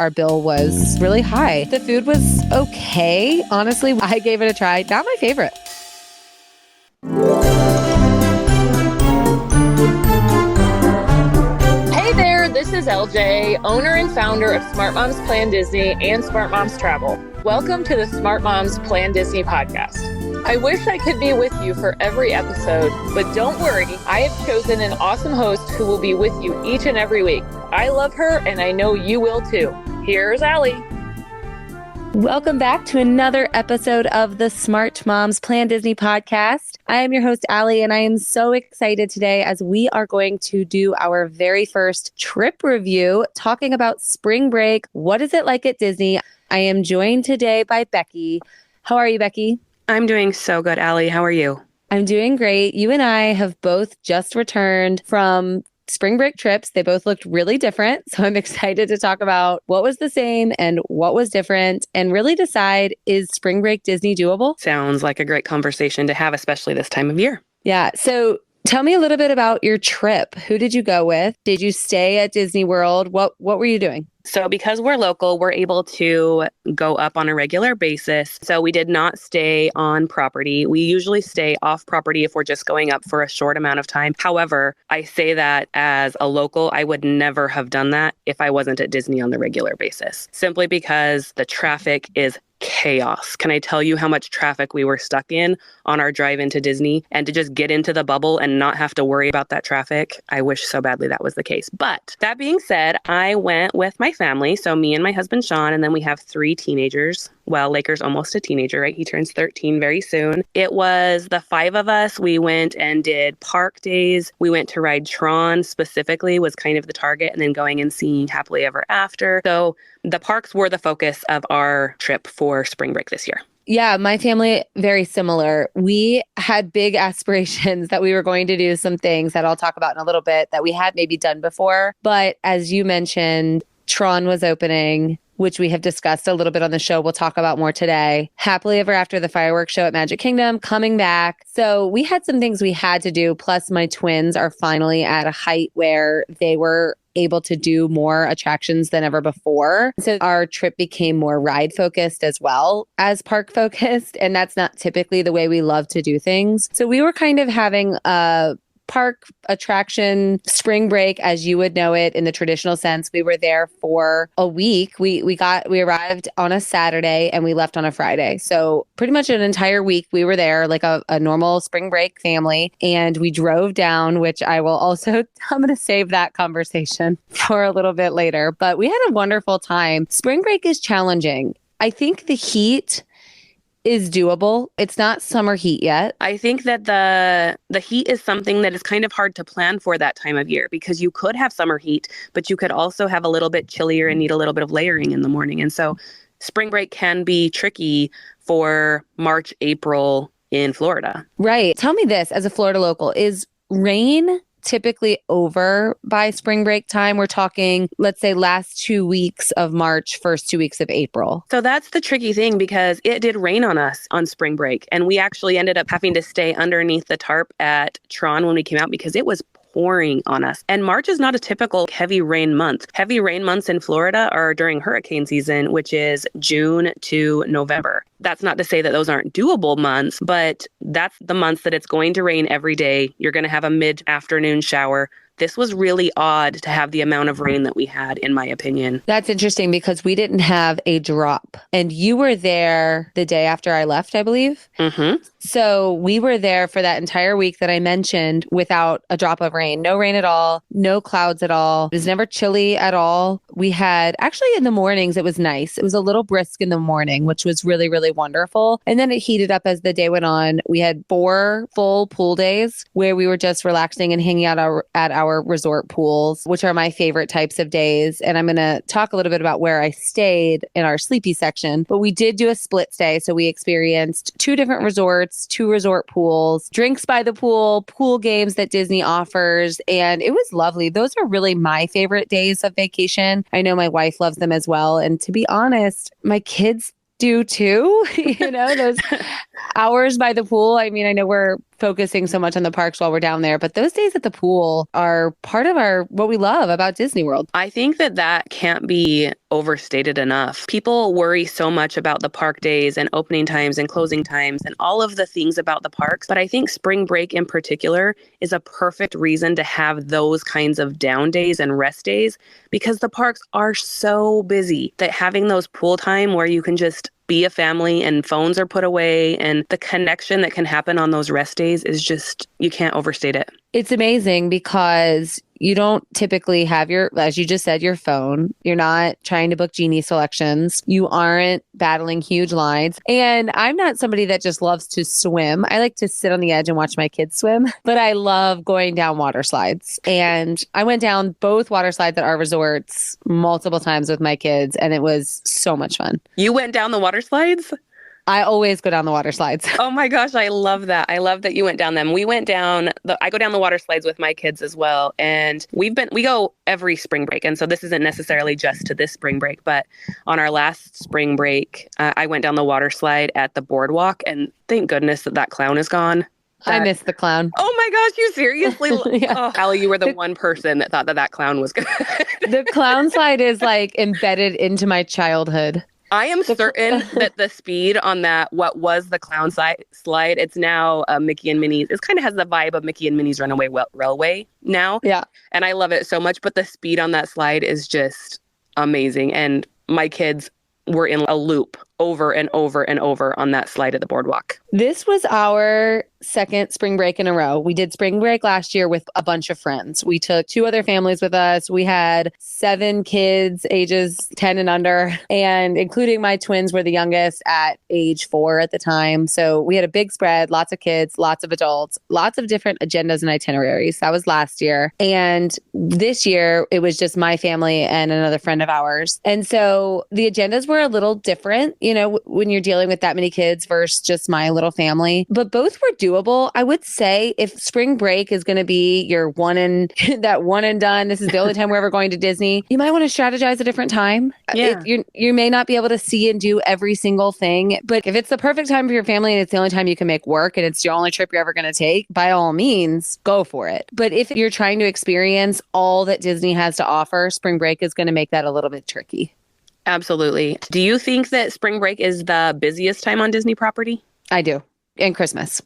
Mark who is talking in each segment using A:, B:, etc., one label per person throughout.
A: our bill was really high. The food was okay. Honestly, I gave it a try. Not my favorite.
B: Hey there, this is LJ, owner and founder of Smart Moms Plan Disney and Smart Moms Travel. Welcome to the Smart Moms Plan Disney podcast. I wish I could be with you for every episode, but don't worry, I have chosen an awesome host who will be with you each and every week. I love her, and I know you will too. Here's Aly.
A: Welcome back to another episode of the Smart Moms Plan Disney podcast. I am your host, Aly, and I am so excited today as we are going to do our very first trip review, talking about spring break. What is it like at Disney? I am joined today by Becki. How are you, Becki?
C: I'm doing so good, Aly. How are you?
A: I'm doing great. You and I have both just returned from spring break trips. They both looked really different. So I'm excited to talk about what was the same and what was different and really decide, is spring break Disney doable?
C: Sounds like a great conversation to have, especially this time of year.
A: Yeah. So tell me a little bit about your trip. Who did you go with? Did you stay at Disney World? What were you doing?
C: So because we're local, we're able to go up on a regular basis. So we did not stay on property. We usually stay off property if we're just going up for a short amount of time. However, I say that as a local, I would never have done that if I wasn't at Disney on the regular basis, simply because the traffic is chaos. Can I tell you how much traffic we were stuck in on our drive into Disney? And to just get into the bubble and not have to worry about that traffic, I wish so badly that was the case. But that being said, I went with my family. So me and my husband, Sean, and then we have 3 teenagers. Well, Laker's almost a teenager, right? He turns 13 very soon. It was the 5 of us. We went and did park days. We went to ride Tron specifically, was kind of the target, and then going and seeing Happily Ever After. So the parks were the focus of our trip for spring break this year.
A: Yeah, my family, very similar. We had big aspirations that we were going to do some things that I'll talk about in a little bit that we had maybe done before. But as you mentioned, Tron was opening, which we have discussed a little bit on the show. We'll talk about more today. Happily Ever After, the fireworks show at Magic Kingdom, coming back. So we had some things we had to do. Plus, my twins are finally at a height where they were able to do more attractions than ever before. So our trip became more ride focused as well as park focused. And that's not typically the way we love to do things. So we were kind of having a park attraction spring break as you would know it in the traditional sense. We were there for a week. We arrived on a Saturday and we left on a Friday. So pretty much an entire week we were there like a normal spring break family, and we drove down, which I'm going to save that conversation for a little bit later, but we had a wonderful time. Spring break is challenging. I think the heat is doable. It's not summer heat yet.
C: I think that the heat is something that is kind of hard to plan for that time of year, because you could have summer heat, but you could also have a little bit chillier and need a little bit of layering in the morning. And so spring break can be tricky for March, April in Florida.
A: Right. Tell me this, as a Florida local, is rain typically over by spring break time? We're talking, let's say, last 2 weeks of March, first 2 weeks of April.
C: So that's the tricky thing, because it did rain on us on spring break. And we actually ended up having to stay underneath the tarp at Tron when we came out because it was pouring on us. And March is not a typical heavy rain month. Heavy rain months in Florida are during hurricane season, which is June to November. That's not to say that those aren't doable months, but that's the months that it's going to rain every day. You're going to have a mid-afternoon shower. This was really odd to have the amount of rain that we had, in my opinion.
A: That's interesting because we didn't have a drop. And you were there the day after I left, I believe.
C: Mm-hmm.
A: So we were there for that entire week that I mentioned without a drop of rain. No rain at all. No clouds at all. It was never chilly at all. We had, actually in the mornings, it was nice. It was a little brisk in the morning, which was really, really wonderful. And then it heated up as the day went on. We had 4 full pool days where we were just relaxing and hanging out at our resort pools, which are my favorite types of days. And I'm going to talk a little bit about where I stayed in our sleepy section, but we did do a split stay. So we experienced 2 different resorts, 2 resort pools, drinks by the pool, pool games that Disney offers. And it was lovely. Those are really my favorite days of vacation. I know my wife loves them as well. And to be honest, my kids do too. Those hours by the pool. I mean, I know we're focusing so much on the parks while we're down there. But those days at the pool are part of what we love about Disney World.
C: I think that can't be overstated enough. People worry so much about the park days and opening times and closing times and all of the things about the parks. But I think spring break in particular is a perfect reason to have those kinds of down days and rest days, because the parks are so busy that having those pool time where you can just be a family and phones are put away, and the connection that can happen on those rest days is just, you can't overstate it.
A: It's amazing because you don't typically have as you just said, your phone. You're not trying to book genie selections. You aren't battling huge lines. And I'm not somebody that just loves to swim. I like to sit on the edge and watch my kids swim, but I love going down water slides. And I went down both water slides at our resorts multiple times with my kids, and it was so much fun.
C: You went down the water slides?
A: I always go down the water slides.
C: Oh my gosh, I love that. I love that you went down them. We went down, I go down the water slides with my kids as well. And we go every spring break. And so this isn't necessarily just to this spring break, but on our last spring break, I went down the water slide at the boardwalk, and thank goodness that clown is gone.
A: I miss the clown.
C: Oh my gosh, you seriously?
A: Yeah.
C: Oh, Aly, you were the one person that thought that clown was good.
A: The clown slide is like embedded into my childhood.
C: I am certain that the speed on that, what was the clown slide, it's now Mickey and Minnie's. It kind of has the vibe of Mickey and Minnie's Runaway Railway now.
A: Yeah.
C: And I love it so much. But the speed on that slide is just amazing. And my kids were in a loop over and over and over on that slide at the boardwalk.
A: This was our second spring break in a row. We did spring break last year with a bunch of friends. We took 2 other families with us. We had 7 kids, ages 10 and under, and including my twins were the youngest at age 4 at the time. So we had a big spread, lots of kids, lots of adults, lots of different agendas and itineraries. That was last year. And this year it was just my family and another friend of ours. And so the agendas were a little different, you know, when you're dealing with that many kids versus just my little family, but both were doable. I would say if spring break is going to be your one and done, this is the only time we're ever going to Disney, you might want to strategize a different time.
C: Yeah.
A: You may not be able to see and do every single thing, but if it's the perfect time for your family and it's the only time you can make work and it's the only trip you're ever going to take, by all means, go for it. But if you're trying to experience all that Disney has to offer, spring break is going to make that a little bit tricky.
C: Absolutely. Do you think that spring break is the busiest time on Disney property?
A: I do. And Christmas.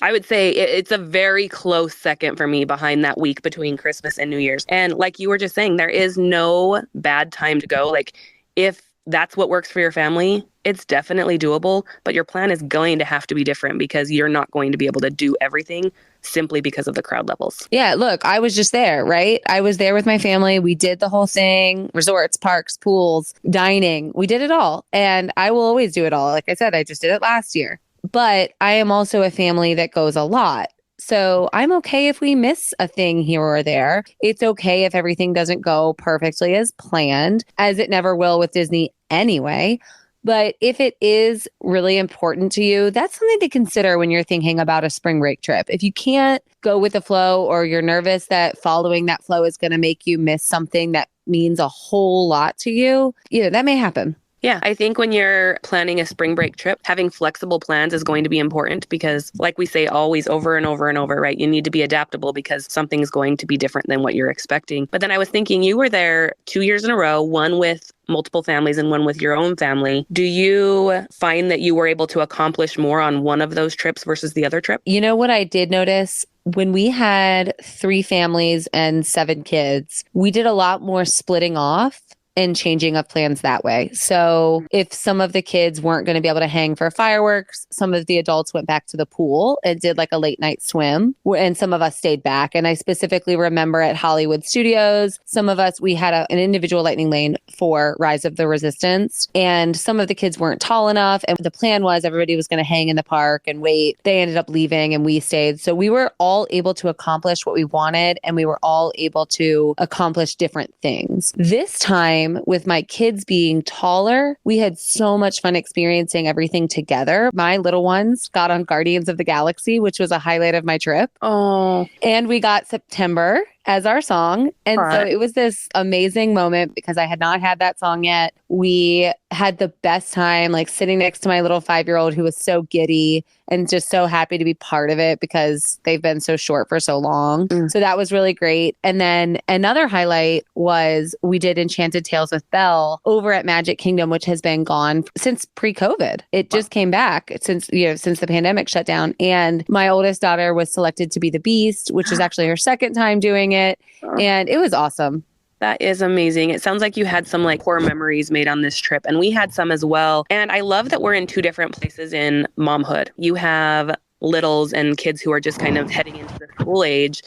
C: I would say it's a very close second for me behind that week between Christmas and New Year's. And like you were just saying, there is no bad time to go. Like if that's what works for your family, it's definitely doable, but your plan is going to have to be different because you're not going to be able to do everything simply because of the crowd levels.
A: Yeah, look, I was just there, right? I was there with my family. We did the whole thing, resorts, parks, pools, dining. We did it all. And I will always do it all. Like I said, I just did it last year. But I am also a family that goes a lot. So I'm okay if we miss a thing here or there. It's okay if everything doesn't go perfectly as planned, as it never will with Disney anyway. But if it is really important to you, that's something to consider when you're thinking about a spring break trip. If you can't go with the flow or you're nervous that following that flow is going to make you miss something that means a whole lot to you, that may happen.
C: Yeah, I think when you're planning a spring break trip, having flexible plans is going to be important because, like we say always over and over and over, right? You need to be adaptable because something's going to be different than what you're expecting. But then I was thinking you were there 2 years in a row, one with multiple families and one with your own family. Do you find that you were able to accomplish more on one of those trips versus the other trip?
A: You know what I did notice? When we had 3 families and 7 kids, we did a lot more splitting off and changing of plans that way. So if some of the kids weren't going to be able to hang for fireworks, some of the adults went back to the pool and did like a late night swim, and some of us stayed back. And I specifically remember at Hollywood Studios, some of us, we had an individual lightning lane for Rise of the Resistance, and some of the kids weren't tall enough. And the plan was everybody was going to hang in the park and wait. They ended up leaving and we stayed. So we were all able to accomplish what we wanted, and we were all able to accomplish different things. This time, with my kids being taller, we had so much fun experiencing everything together. My little ones got on Guardians of the Galaxy, which was a highlight of my trip.
C: Oh.
A: And we got September as our song. And so
C: But
A: it was this amazing moment because I had not had that song yet. We had the best time, like sitting next to my little 5-year-old who was so giddy and just so happy to be part of it because they've been so short for so long. So that was really great. And then another highlight was we did Enchanted Tales with Belle over at Magic Kingdom, which has been gone since pre-COVID. It just came back since the pandemic shut down. And my oldest daughter was selected to be the Beast, which is actually her second time doing it. And it was awesome.
C: that is amazing. It sounds like you had some like core memories made on this trip, and we had some as well. And I love that we're in two different places in momhood. You have littles and kids who are just kind of heading into the school age.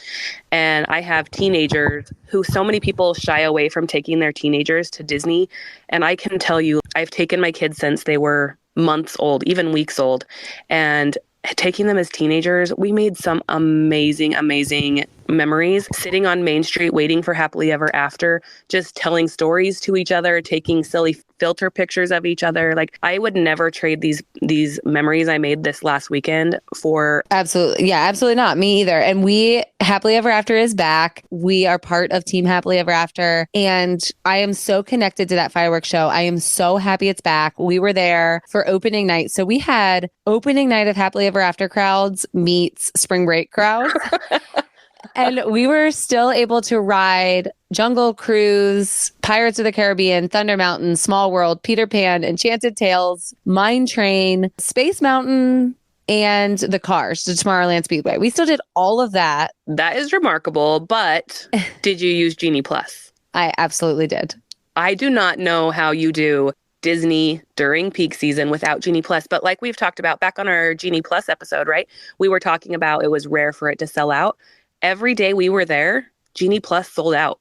C: And I have teenagers who so many people shy away from taking their teenagers to Disney. And I can tell you, I've taken my kids since they were months old, even weeks old. And taking them as teenagers, we made some amazing, amazing memories sitting on Main Street, waiting for Happily Ever After, just telling stories to each other, taking silly filter pictures of each other. Like, I would never trade these memories I made this last weekend for.
A: Absolutely. Yeah, absolutely not. Me either. And we, Happily Ever After is back. We are part of Team Happily Ever After. And I am so connected to that fireworks show. I am so happy it's back. We were there for opening night. So we had opening night of Happily Ever After crowds meets spring break crowds. And we were still able to ride Jungle Cruise, Pirates of the Caribbean, Thunder Mountain, Small World, Peter Pan, Enchanted Tales, Mine Train, Space Mountain, and the Cars to Tomorrowland Speedway. We still did all of that.
C: That is remarkable, but did you use Genie Plus?
A: I absolutely did.
C: I do not know how you do Disney during peak season without Genie Plus. But like we've talked about back on our Genie Plus episode, right? We were talking about it was rare for it to sell out. Every day we were there, Genie Plus sold out.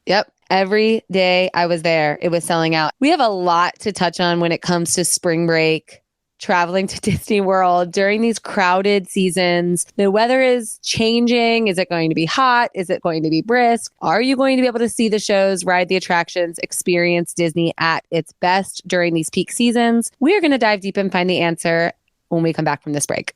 A: Yep. Every day I was there, it was selling out. We have a lot to touch on when it comes to spring break, traveling to Disney World during these crowded seasons. The weather is changing. Is it going to be hot? Is it going to be brisk? Are you going to be able to see the shows, ride the attractions, experience Disney at its best during these peak seasons? We are going to dive deep and find the answer when we come back from this break.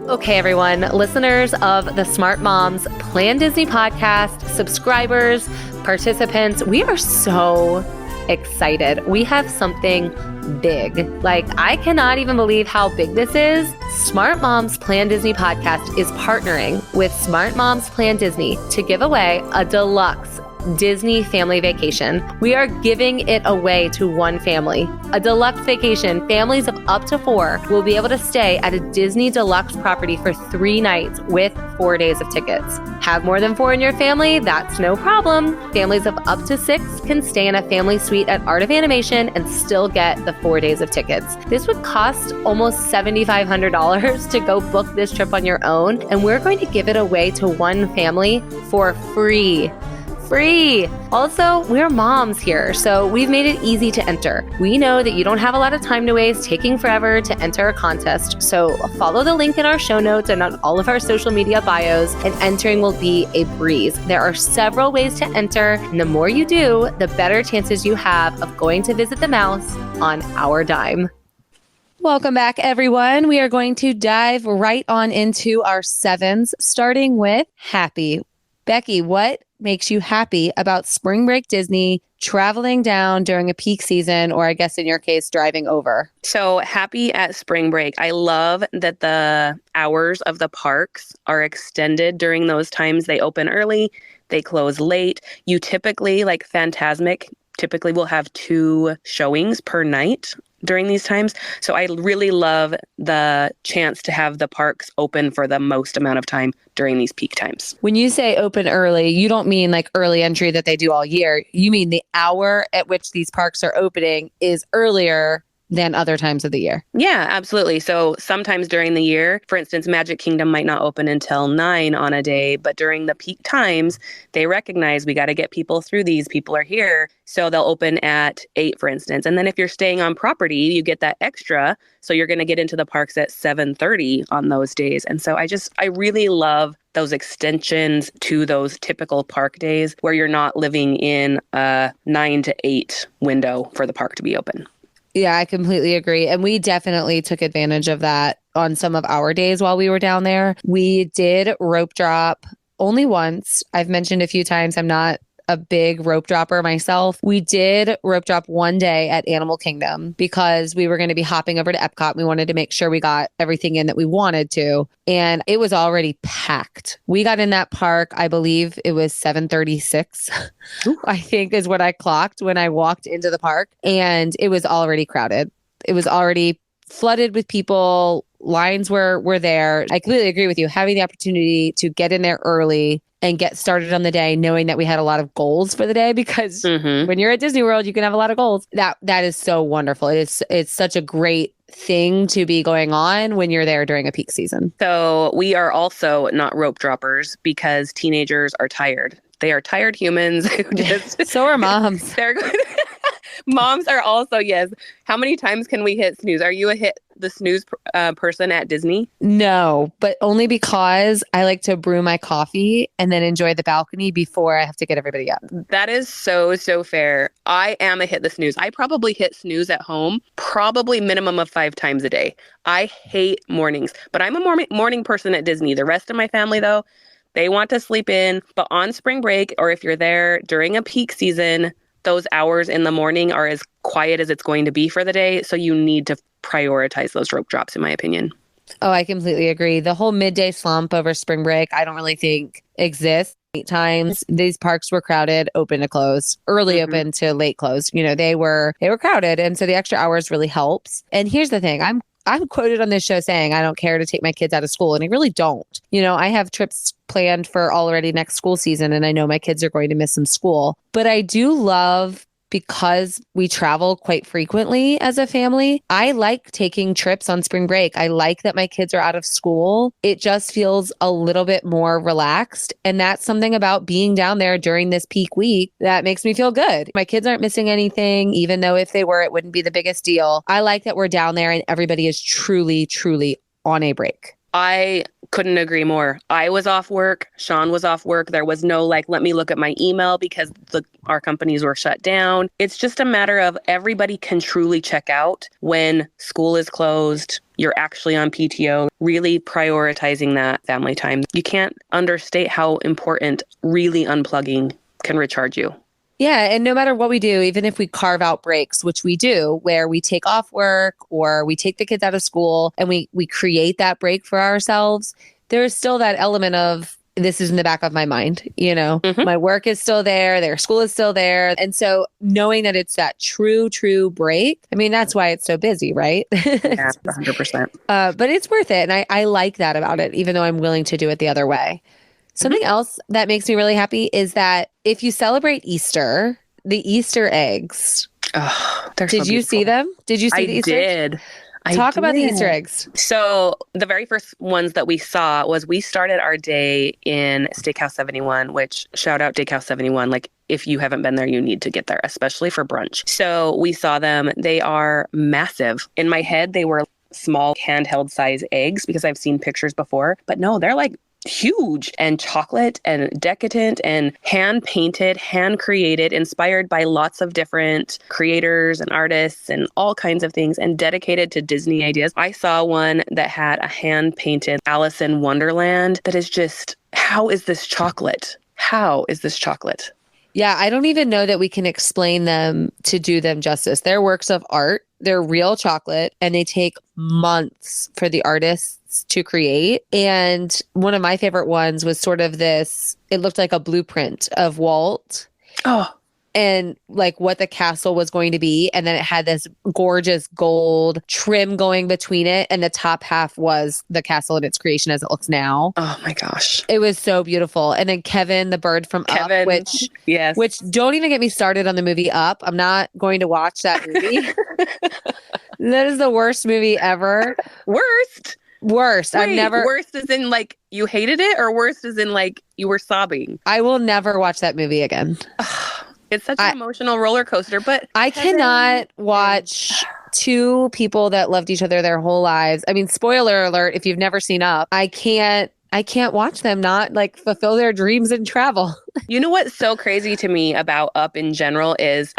A: Okay, everyone, listeners of the Smart Moms Plan Disney podcast, subscribers, participants, we are so excited. We have something big. Like, I cannot even believe how big this is. Smart Moms Plan Disney podcast is partnering with Smart Moms Plan Disney to give away a deluxe Disney family vacation. We are giving it away to one family. A deluxe vacation. Families of up to 4 will be able to stay at a Disney deluxe property for 3 nights with 4 days of tickets. Have more than 4 in your family? That's no problem. Families of up to 6 can stay in a family suite at Art of Animation and still get the 4 days of tickets. This would cost almost $7,500 to go book this trip on your own, and we're going to give it away to one family for free. Also, we're moms here, so we've made it easy to enter. We know that you don't have a lot of time to waste taking forever to enter a contest, so follow the link in our show notes and on all of our social media bios, and entering will be a breeze. There are several ways to enter, and the more you do, the better chances you have of going to visit the mouse on our dime. Welcome back, everyone. We are going to dive right on into our 7s, starting with happy. Becki, what makes you happy about spring break Disney, traveling down during a peak season, or I guess in your case, driving over?
C: So happy at spring break. I love that the hours of the parks are extended during those times. They open early, they close late. You typically, like Fantasmic, typically will have 2 showings per night during these times. So I really love the chance to have the parks open for the most amount of time during these peak times.
A: When you say open early, you don't mean like early entry that they do all year. You mean the hour at which these parks are opening is earlier than other times of the year.
C: Yeah, absolutely. So sometimes during the year, for instance, Magic Kingdom might not open until 9 on a day, but during the peak times, they recognize we got to get people through these. People are here. So they'll open at 8, for instance. And then if you're staying on property, you get that extra. So you're going to get into the parks at 7:30 on those days. And so I really love those extensions to those typical park days where you're not living in a 9 to 8 window for the park to be open.
A: Yeah, I completely agree. And we definitely took advantage of that on some of our days while we were down there. We did rope drop only once. I've mentioned a few times I'm not a big rope dropper myself. We did rope drop one day at Animal Kingdom because we were going to be hopping over to Epcot. We wanted to make sure we got everything in that we wanted to. And it was already packed. We got in that park, I believe it was 7:36, I think is what I clocked when I walked into the park. And it was already crowded. It was already flooded with people. Lines were there. I completely agree with you. Having the opportunity to get in there early and get started on the day, knowing that we had a lot of goals for the day, because when you're at Disney World, you can have a lot of goals. That is so wonderful. It's such a great thing to be going on when you're there during a peak season.
C: So we are also not rope droppers because teenagers are tired. They are tired humans who just
A: so are moms.
C: They're good. Moms are also, yes. How many times can we hit snooze? Are you the snooze person at Disney?
A: No, but only because I like to brew my coffee and then enjoy the balcony before I have to get everybody up.
C: That is so fair. I am a hit the snooze. I probably hit snooze at home probably minimum of 5 times a day. I hate mornings, but I'm a morning person at Disney. The rest of my family, though, they want to sleep in. But on spring break, or if you're there during a peak season, those hours in the morning are as quiet as it's going to be for the day. So you need to prioritize those rope drops, in my opinion.
A: Oh, I completely agree. The whole midday slump over spring break, I don't really think exists. 8 times these parks were crowded, open to close, early open to late close. You know, they were crowded. And so the extra hours really helps. And here's the thing. I'm quoted on this show saying I don't care to take my kids out of school, and I really don't. You know, I have trips planned for already next school season, and I know my kids are going to miss some school. But I do love, because we travel quite frequently as a family, I like taking trips on spring break. I like that my kids are out of school. It just feels a little bit more relaxed. And that's something about being down there during this peak week that makes me feel good. My kids aren't missing anything, even though if they were, it wouldn't be the biggest deal. I like that we're down there and everybody is truly, truly on a break.
C: I couldn't agree more. I was off work. Sean was off work. There was no let me look at my email because our companies were shut down. It's just a matter of everybody can truly check out when school is closed. You're actually on PTO, really prioritizing that family time. You can't understate how important really unplugging can recharge you.
A: Yeah. And no matter what we do, even if we carve out breaks, which we do, where we take off work or we take the kids out of school and we create that break for ourselves, there's still that element of this is in the back of my mind. You know, my work is still there. Their school is still there. And so knowing that it's that true break, I mean, that's why it's so busy, right?
C: Yeah, 100%.
A: But it's worth it. And I like that about it, even though I'm willing to do it the other way. Something else that makes me really happy is that if you celebrate Easter, the Easter eggs.
C: Oh,
A: did you see them? Did you see the Easter eggs? Talk about the Easter eggs.
C: So the very first ones that we saw was we started our day in Steakhouse 71, which shout out Steakhouse 71. Like if you haven't been there, you need to get there, especially for brunch. So we saw them. They are massive. In my head, they were small handheld size eggs because I've seen pictures before. But no, they're like huge and chocolate and decadent and hand painted, hand created, inspired by lots of different creators and artists and all kinds of things and dedicated to Disney ideas. I saw one that had a hand painted Alice in Wonderland that is just, how is this chocolate? How is this chocolate?
A: Yeah, I don't even know that we can explain them to do them justice. They're works of art. They're real chocolate, and they take months for the artists to create. And one of my favorite ones was sort of this, it looked like a blueprint of Walt.
C: Oh,
A: and like what the castle was going to be. And then it had this gorgeous gold trim going between it. And the top half was the castle in its creation as it looks now.
C: Oh my gosh.
A: It was so beautiful. And then Kevin, the bird from Up, which don't even get me started on the movie Up. I'm not going to watch that movie. That is the worst movie ever.
C: Worst.
A: Wait,
C: I've never. Worst as in like you hated it, or worst as in like you were sobbing?
A: I will never watch that movie again.
C: It's such an emotional roller coaster, but
A: I cannot watch two people that loved each other their whole lives. I mean, spoiler alert, if you've never seen Up, I can't I can't watch them not like fulfill their dreams and travel.
C: You know what's so crazy to me about Up in general is,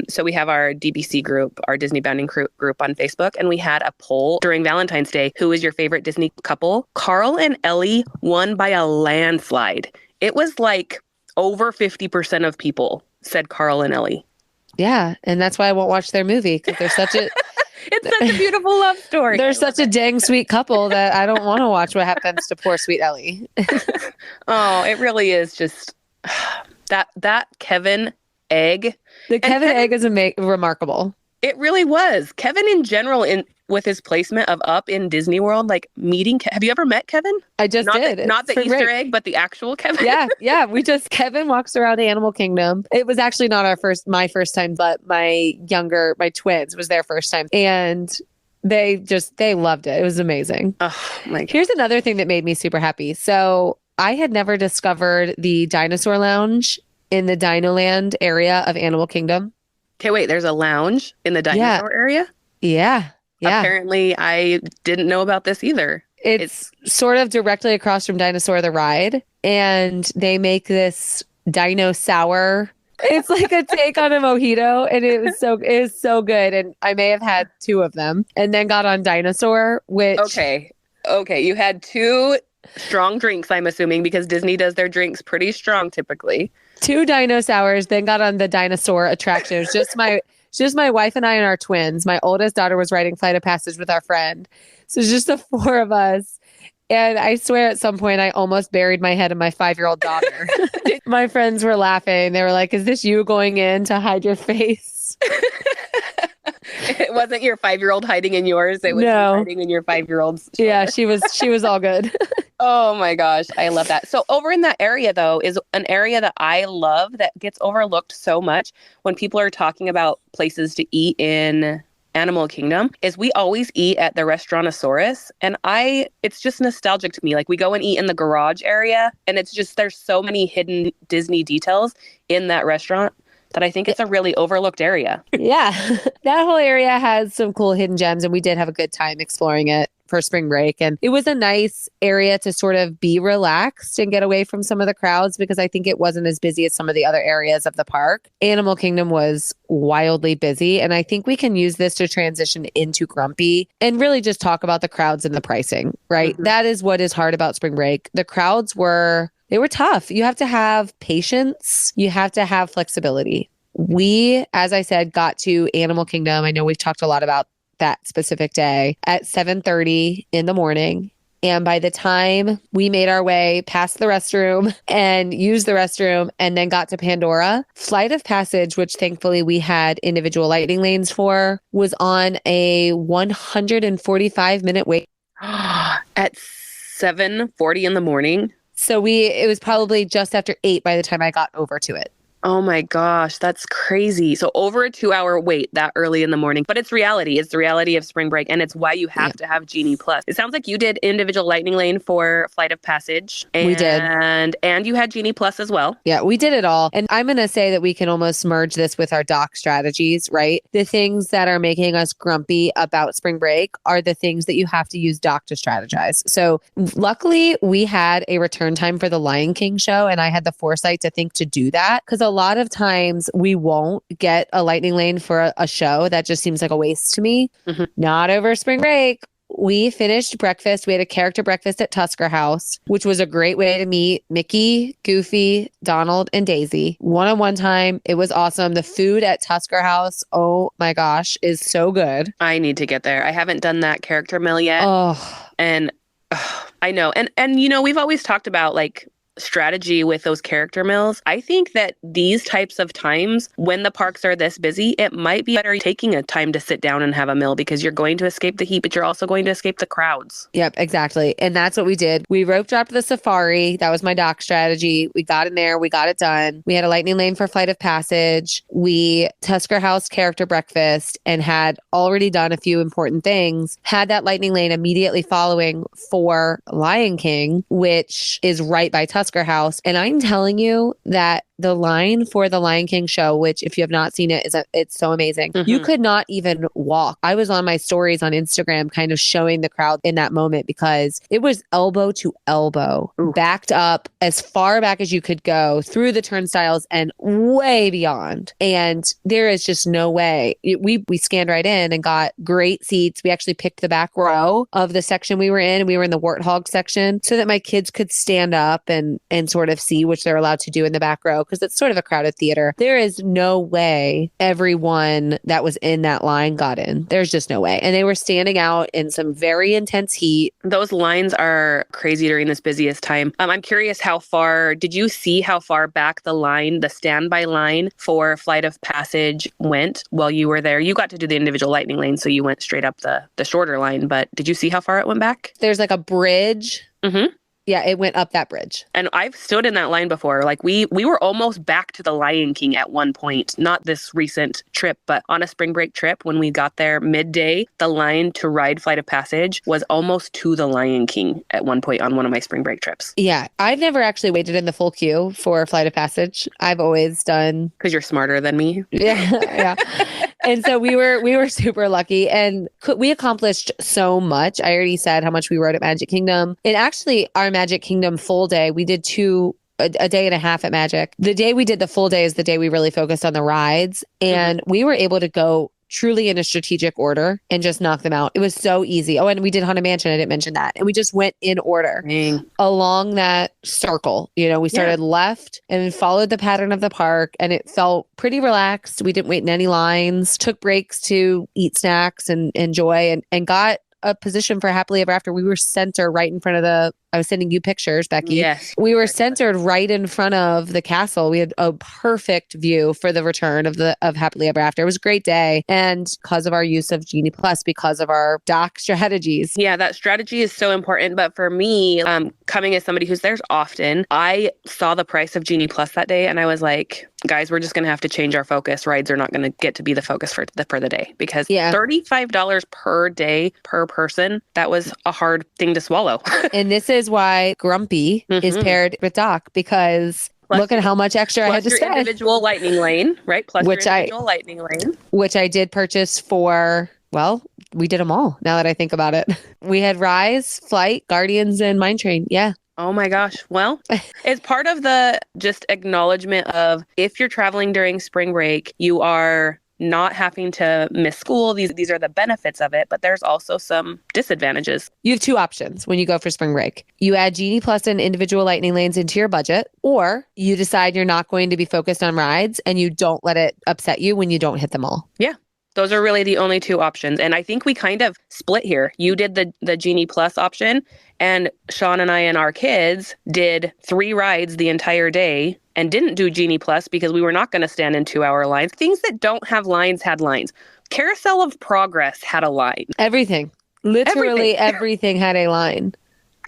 C: so we have our DBC group, our Disney Bounding group on Facebook, and we had a poll during Valentine's Day. Who is your favorite Disney couple? Carl and Ellie won by a landslide. It was like over 50% of people said Carl and Ellie.
A: Yeah. And that's why I won't watch their movie, because they're such a
C: It's such a beautiful love story.
A: They're such a dang sweet couple that I don't want to watch what happens to poor sweet Ellie.
C: Oh, it really is just that Kevin egg.
A: The Kevin egg is remarkable.
C: It really was. Kevin in general, with his placement of Up in Disney World, like meeting. Have you ever met Kevin?
A: I just did.
C: Not the Easter egg, but the actual Kevin.
A: Yeah. Kevin walks around the Animal Kingdom. It was actually not my first time, but my twins was their first time, and they loved it. It was amazing.
C: Oh my God.
A: Here's another thing that made me super happy. So I had never discovered the dinosaur lounge in the Dinoland area of Animal Kingdom.
C: Okay, wait, there's a lounge in the dinosaur area?
A: Yeah.
C: Apparently, I didn't know about this either.
A: It's sort of directly across from Dinosaur the Ride, and they make this dino sour. It's like a take on a mojito, and it is so good. And I may have had 2 of them, and then got on Dinosaur, which
C: Okay, you had 2 strong drinks, I'm assuming, because Disney does their drinks pretty strong typically.
A: 2 dino sours, then got on the dinosaur attraction. It was just my wife and I and our twins. My oldest daughter was riding Flight of Passage with our friend. So it's just the 4 of us. And I swear at some point I almost buried my head in my 5-year-old daughter. My friends were laughing. They were like, "Is this you going in to hide your face?"
C: It wasn't your 5-year-old hiding in yours. It was hiding in your 5-year-old's shoulder.
A: Yeah, she was all good.
C: Oh my gosh, I love that. So over in that area, though, is an area that I love that gets overlooked so much when people are talking about places to eat in Animal Kingdom, is we always eat at the Restaurantosaurus. And it's just nostalgic to me. Like, we go and eat in the garage area, and it's just, there's so many hidden Disney details in that restaurant that I think it's a really overlooked area.
A: Yeah, that whole area has some cool hidden gems, and we did have a good time exploring it for spring break. And it was a nice area to sort of be relaxed and get away from some of the crowds, because I think it wasn't as busy as some of the other areas of the park. Animal Kingdom was wildly busy, and I think we can use this to transition into Grumpy and really just talk about the crowds and the pricing, right? Mm-hmm. That is what is hard about spring break. The crowds were tough. You have to have patience. You have to have flexibility. We, as I said, got to Animal Kingdom. I know we've talked a lot about that specific day at 7:30 in the morning. And by the time we made our way past the restroom and used the restroom and then got to Pandora, Flight of Passage, which thankfully we had individual lightning lanes for, was on a 145-minute wait.
C: At 7:40 in the morning?
A: So it was probably just after 8 by the time I got over to it.
C: Oh my gosh, that's crazy. So over a 2-hour wait that early in the morning. But it's reality. It's the reality of spring break. And it's why you have to have Genie Plus. It sounds like you did individual lightning lane for Flight of Passage.
A: We did.
C: And you had Genie Plus as well.
A: Yeah, we did it all. And I'm going to say that we can almost merge this with our dock strategies, right? The things that are making us grumpy about spring break are the things that you have to use dock to strategize. So luckily we had a return time for the Lion King show, and I had the foresight to think to do that, because a lot of times we won't get a lightning lane for a show. That just seems like a waste to me. Mm-hmm. Not over spring break. We finished breakfast. We had a character breakfast at Tusker House, which was a great way to meet Mickey, Goofy, Donald, and Daisy. One-on-one time. It was awesome. The food at Tusker House, oh my gosh, is so good.
C: I need to get there. I haven't done that character meal yet.
A: Oh.
C: And I know. And you know, we've always talked about like strategy with those character meals. I think that these types of times when the parks are this busy, it might be better taking a time to sit down and have a meal, because you're going to escape the heat, but you're also going to escape the crowds.
A: Yep, exactly. And that's what we did. We rope dropped the safari. That was my dock strategy. We got in there. We got it done. We had a lightning lane for Flight of Passage. We Tusker House character breakfast and had already done a few important things. Had that lightning lane immediately following for Lion King, which is right by Tusker House. And I'm telling you that the line for the Lion King show, which if you have not seen it, it's so amazing. You could not even walk. I was on my stories on Instagram kind of showing the crowd in that moment because it was elbow to elbow, backed up as far back as you could go through the turnstiles and way beyond. And there is just no way. We scanned right in and got great seats. We actually picked the back row of the section we were in. We were in the warthog section so that my kids could stand up and sort of see, which they're allowed to do in the back row because it's sort of a crowded theater. There is no way everyone that was in that line got in. There's just no way. And they were standing out in some very intense heat.
C: Those lines are crazy during this busiest time. I'm curious did you see how far back the standby line for Flight of Passage went while you were there? You got to do the individual lightning lane, so you went straight up the shorter line, but did you see how far it went back?
A: There's like a bridge. Yeah, it went up that bridge.
C: And I've stood in that line before. Like we were almost back to the Lion King at one point, not this recent trip, but on a spring break trip when we got there midday, the line to ride Flight of Passage was almost to the Lion King at one point on one of my spring break trips.
A: Yeah, I've never actually waited in the full queue for Flight of Passage. I've always done...
C: Because you're smarter than me.
A: Yeah. And so we were super lucky and we accomplished so much. I already said how much we rode at Magic Kingdom. And actually our Magic Kingdom full day, we did a day and a half at Magic. The day we did the full day is the day we really focused on the rides. And we were able to go truly in a strategic order and just knock them out. It was so easy. Oh, and we did Haunted Mansion. I didn't mention that. And we just went in order along that circle. We started left and followed the pattern of the park and it felt pretty relaxed. We didn't wait in any lines, took breaks to eat snacks and enjoy and got a position for Happily Ever After. We were center right in front of I was sending you pictures, Becki.
C: Yes.
A: We were centered right in front of the castle. We had a perfect view for the return of Happily Ever After. It was a great day. And because of our use of Genie Plus, because of our dock strategies.
C: Yeah, that strategy is so important. But for me, coming as somebody who's there often, I saw the price of Genie Plus that day and I was like, guys, we're just going to have to change our focus. Rides are not going to get to be the focus for the day because $35 per day per person, that was a hard thing to swallow.
A: And this is why Grumpy is paired with Doc because look at how much extra I had to spend.
C: Individual lightning lane, right? Plus your individual lightning lane.
A: Which I did purchase for, well, we did them all now that I think about it. We had Rise, Flight, Guardians, and Mine Train. Yeah.
C: Oh my gosh. Well, it's part of the just acknowledgement of if you're traveling during spring break, you are not having to miss school. These are the benefits of it, but there's also some disadvantages.
A: You have two options when you go for spring break. You add Genie Plus and individual lightning lanes into your budget, or you decide you're not going to be focused on rides and you don't let it upset you when you don't hit them all.
C: Yeah. Those are really the only two options. And I think we kind of split here. You did the Genie Plus option, and Sean and I and our kids did 3 rides the entire day and didn't do Genie Plus because we were not going to stand in 2-hour lines. Things that don't have lines had lines. Carousel of Progress had a line.
A: Everything. Literally everything had a line.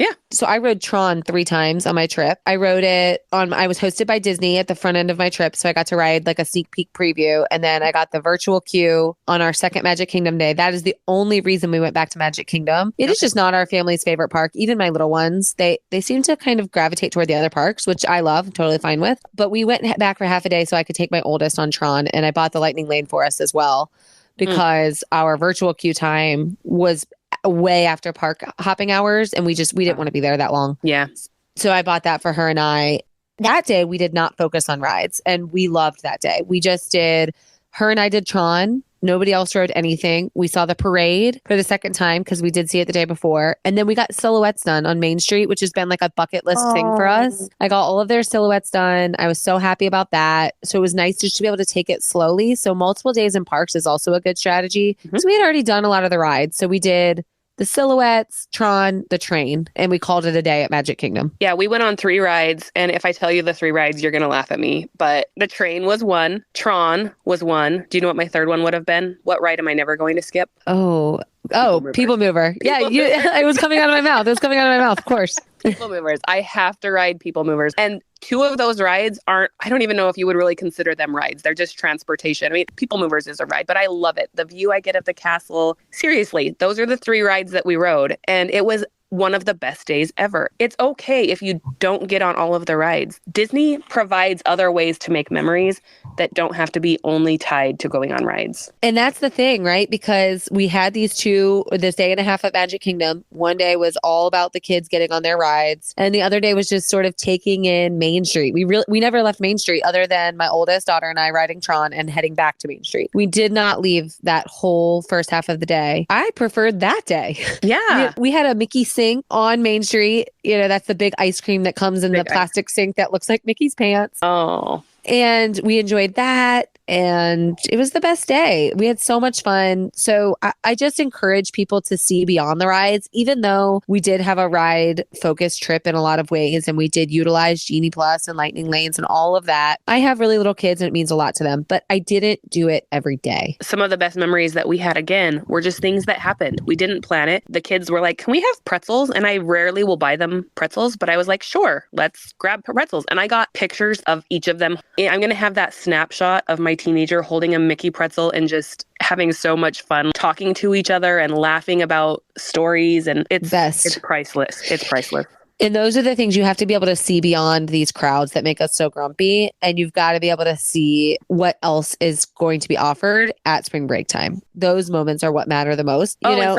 C: Yeah.
A: So I rode Tron 3 times on my trip. I rode it I was hosted by Disney at the front end of my trip. So I got to ride like a sneak peek preview. And then I got the virtual queue on our second Magic Kingdom day. That is the only reason we went back to Magic Kingdom. It is just not our family's favorite park. Even my little ones, they seem to kind of gravitate toward the other parks, which I love, I'm totally fine with. But we went back for half a day so I could take my oldest on Tron. And I bought the Lightning Lane for us as well because our virtual queue time was way after park hopping hours and we didn't want to be there that long.
C: Yeah.
A: So I bought that for her and I. That day we did not focus on rides and we loved that day. We just did, her and I did Tron. Nobody else rode anything. We saw the parade for the second time because we did see it the day before. And then we got silhouettes done on Main Street, which has been like a bucket list thing for us. I got all of their silhouettes done. I was so happy about that. So it was nice just to be able to take it slowly. So multiple days in parks is also a good strategy. So we had already done a lot of the rides. So we did the silhouettes, Tron, the train, and we called it a day at Magic Kingdom.
C: Yeah, we went on 3 rides, and if I tell you the 3 rides, you're going to laugh at me, but the train was 1, Tron was 1. Do you know what my third one would have been? What ride am I never going to skip?
A: People Mover. Yeah, it was coming out of my mouth. It was coming out of my mouth, of course.
C: People Movers. I have to ride People Movers. And 2 of those rides I don't even know if you would really consider them rides. They're just transportation. I mean, People Movers is a ride, but I love it. The view I get of the castle. Seriously, those are the 3 rides that we rode. And it was one of the best days ever. It's okay if you don't get on all of the rides. Disney provides other ways to make memories that don't have to be only tied to going on rides.
A: And that's the thing, right? Because we had this day and a half at Magic Kingdom. One day was all about the kids getting on their rides, and the other day was just sort of taking in Main Street. We never left Main Street other than my oldest daughter and I riding Tron and heading back to Main Street. We did not leave that whole first half of the day. I preferred that day.
C: Yeah.
A: We had a Mickey sink on Main Street. That's the big ice cream that comes in the plastic sink that looks like Mickey's pants.
C: Oh.
A: And we enjoyed that. And it was the best day. We had so much fun. So I just encourage people to see beyond the rides, even though we did have a ride focused trip in a lot of ways. And we did utilize Genie Plus and Lightning Lanes and all of that. I have really little kids and it means a lot to them, but I didn't do it every day.
C: Some of the best memories that we had, again, were just things that happened. We didn't plan it. The kids were like, can we have pretzels? And I rarely will buy them pretzels, but I was like, sure, let's grab pretzels. And I got pictures of each of them. I'm going to have that snapshot of my teenager holding a Mickey pretzel and just having so much fun talking to each other and laughing about stories. And it's priceless. It's priceless.
A: And those are the things you have to be able to see beyond these crowds that make us so grumpy. And you've got to be able to see what else is going to be offered at spring break time. Those moments are what matter the most.
C: And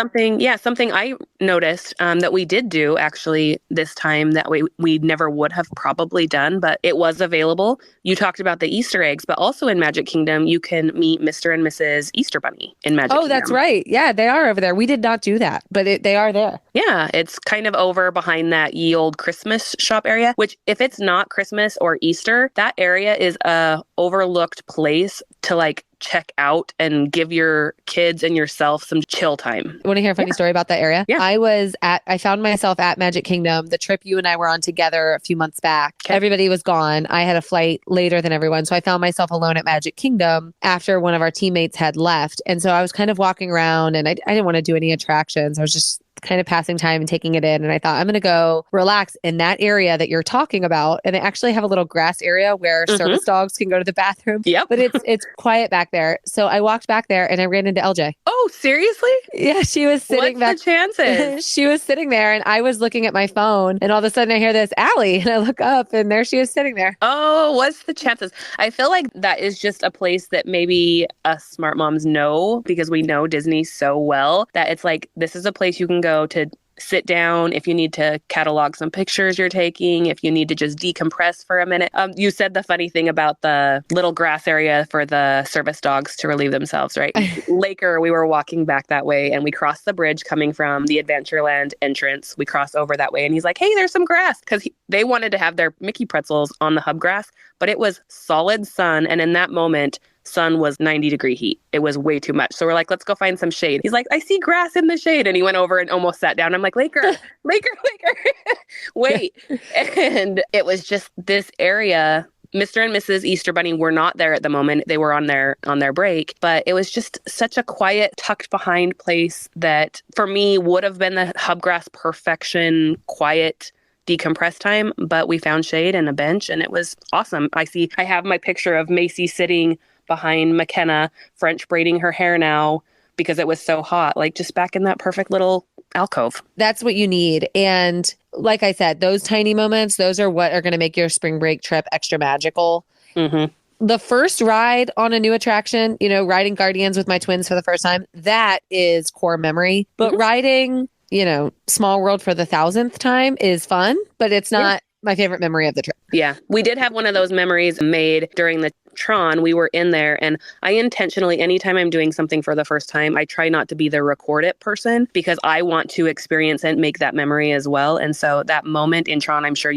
C: something I noticed that we did do actually this time that we never would have probably done, but it was available. You talked about the Easter eggs, but also in Magic Kingdom, you can meet Mr. and Mrs. Easter Bunny in Magic Kingdom.
A: Oh, that's right. Yeah, they are over there. We did not do that, but they are there.
C: Yeah, it's kind of over behind that ye old Christmas shop area, which if it's not Christmas or Easter, that area is a overlooked place to like check out and give your kids and yourself some chill time.
A: Want to hear a funny story about that area?
C: Yeah.
A: I found myself at Magic Kingdom, the trip you and I were on together a few months back. Okay. Everybody was gone. I had a flight later than everyone. So I found myself alone at Magic Kingdom after one of our teammates had left. And so I was kind of walking around and I didn't want to do any attractions. I was just kind of passing time and taking it in. And I thought, I'm going to go relax in that area that you're talking about. And they actually have a little grass area where service dogs can go to the bathroom.
C: Yep.
A: But it's quiet back there. So I walked back there and I ran into LJ.
C: Oh, seriously?
A: Yeah, she was sitting back.
C: What's the chances?
A: She was sitting there and I was looking at my phone and all of a sudden I hear this, Aly, and I look up and there she is sitting there.
C: Oh, what's the chances? I feel like that is just a place that maybe us smart moms know because we know Disney so well that it's like, this is a place you can go to sit down if you need to catalog some pictures you're taking, if you need to just decompress for a minute. You said the funny thing about the little grass area for the service dogs to relieve themselves, right? Laker, we were walking back that way and we crossed the bridge coming from the Adventureland entrance. We crossed over that way and he's like, hey, there's some grass, because they wanted to have their Mickey pretzels on the hub grass, but it was solid sun. And in that moment, sun was 90-degree heat. It was way too much. So we're like, let's go find some shade. He's like, I see grass in the shade. And he went over and almost sat down. I'm like, Laker, wait. And it was just this area. Mr. and Mrs. Easter Bunny were not there at the moment. They were on their break, but it was just such a quiet, tucked behind place that for me would have been the hubgrass perfection, quiet, decompress time, but we found shade and a bench and it was awesome. I have my picture of Macy sitting behind McKenna, French braiding her hair now because it was so hot, like just back in that perfect little alcove.
A: That's what you need. And like I said, those tiny moments, those are what are going to make your spring break trip extra magical. Mm-hmm. The first ride on a new attraction, riding Guardians with my twins for the first time, that is core memory. But riding, Small World for the 1,000th time is fun, but it's not my favorite memory of the trip.
C: Yeah. We did have one of those memories made during the Tron. We were in there and I intentionally, anytime I'm doing something for the first time, I try not to be the record it person because I want to experience and make that memory as well. And so that moment in Tron, I'm sure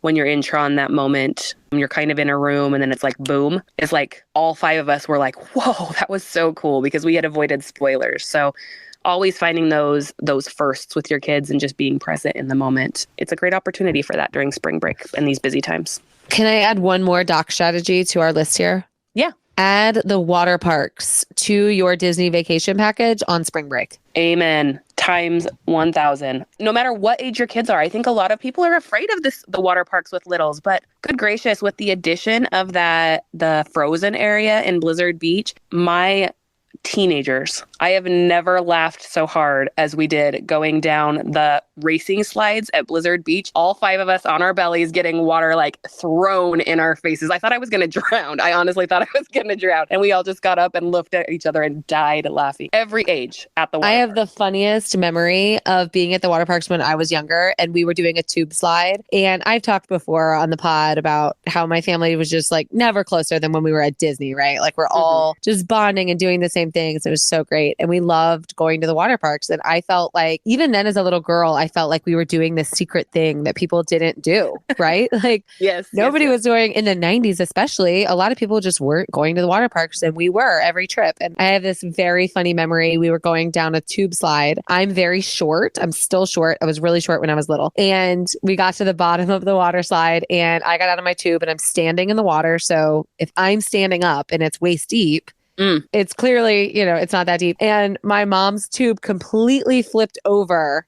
C: when you're in Tron, that moment, you're kind of in a room and then it's like, boom. It's like all 5 of us were like, whoa, that was so cool because we had avoided spoilers. So always finding those firsts with your kids and just being present in the moment. It's a great opportunity for that during spring break and these busy times.
A: Can I add one more doc strategy to our list here?
C: Yeah.
A: Add the water parks to your Disney vacation package on spring break.
C: Amen. Times 1,000. No matter what age your kids are, I think a lot of people are afraid of the water parks with littles, but good gracious, with the addition of the Frozen area in Blizzard Beach, my teenagers, I have never laughed so hard as we did going down the racing slides at Blizzard Beach. All 5 of us on our bellies getting water like thrown in our faces. I thought I was going to drown. I honestly thought I was going to drown. And we all just got up and looked at each other and died laughing. Every age at the water
A: I have
C: park.
A: the funniest memory of being at the water parks when I was younger and we were doing a tube slide. And I've talked before on the pod about how my family was just like never closer than when we were at Disney, right? Like we're all just bonding and doing the same things. It was so great. And we loved going to the water parks. And I felt like, even then as a little girl, I felt like we were doing this secret thing that people didn't do, right? Like nobody was doing in the 90s, especially. A lot of people just weren't going to the water parks and we were every trip. And I have this very funny memory. We were going down a tube slide. I'm very short. I'm still short. I was really short when I was little. And we got to the bottom of the water slide and I got out of my tube and I'm standing in the water. So if I'm standing up and it's waist deep, it's clearly, it's not that deep. And my mom's tube completely flipped over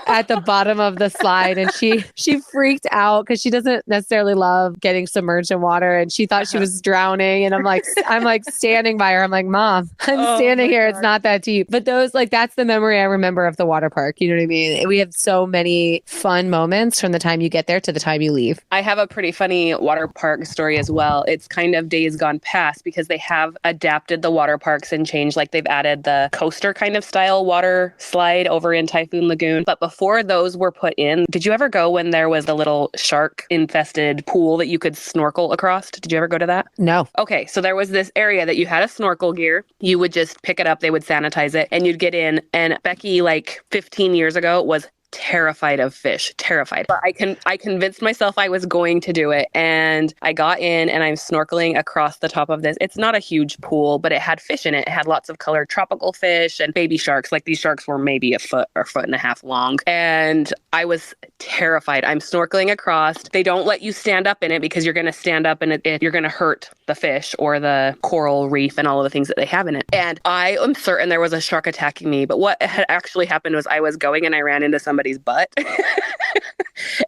A: at the bottom of the slide. And she freaked out because she doesn't necessarily love getting submerged in water. And she thought she was drowning. And I'm like standing by her. I'm like, Mom, I'm standing here. God. It's not that deep. But that's the memory I remember of the water park. You know what I mean? We have so many fun moments from the time you get there to the time you leave.
C: I have a pretty funny water park story as well. It's kind of days gone past because they have adapted the water parks and changed. Like they've added the coaster kind of style water slide over in Typhoon Lagoon. But before those were put in, did you ever go when there was the little shark infested pool that you could snorkel across? Did you ever go to that?
A: No.
C: Okay. So there was this area that you had a snorkel gear. You would just pick it up. They would sanitize it and you'd get in. And Becki, like 15 years ago, was terrified of fish, terrified. But I convinced myself I was going to do it. And I got in and I'm snorkeling across the top of this. It's not a huge pool, but it had fish in it. It had lots of colored tropical fish and baby sharks. Like these sharks were maybe a foot or foot and a half long. And I was terrified. I'm snorkeling across. They don't let you stand up in it because you're going to stand up and you're going to hurt the fish or the coral reef and all of the things that they have in it. And I am certain there was a shark attacking me. But what had actually happened was I was going and I ran into somebody's butt.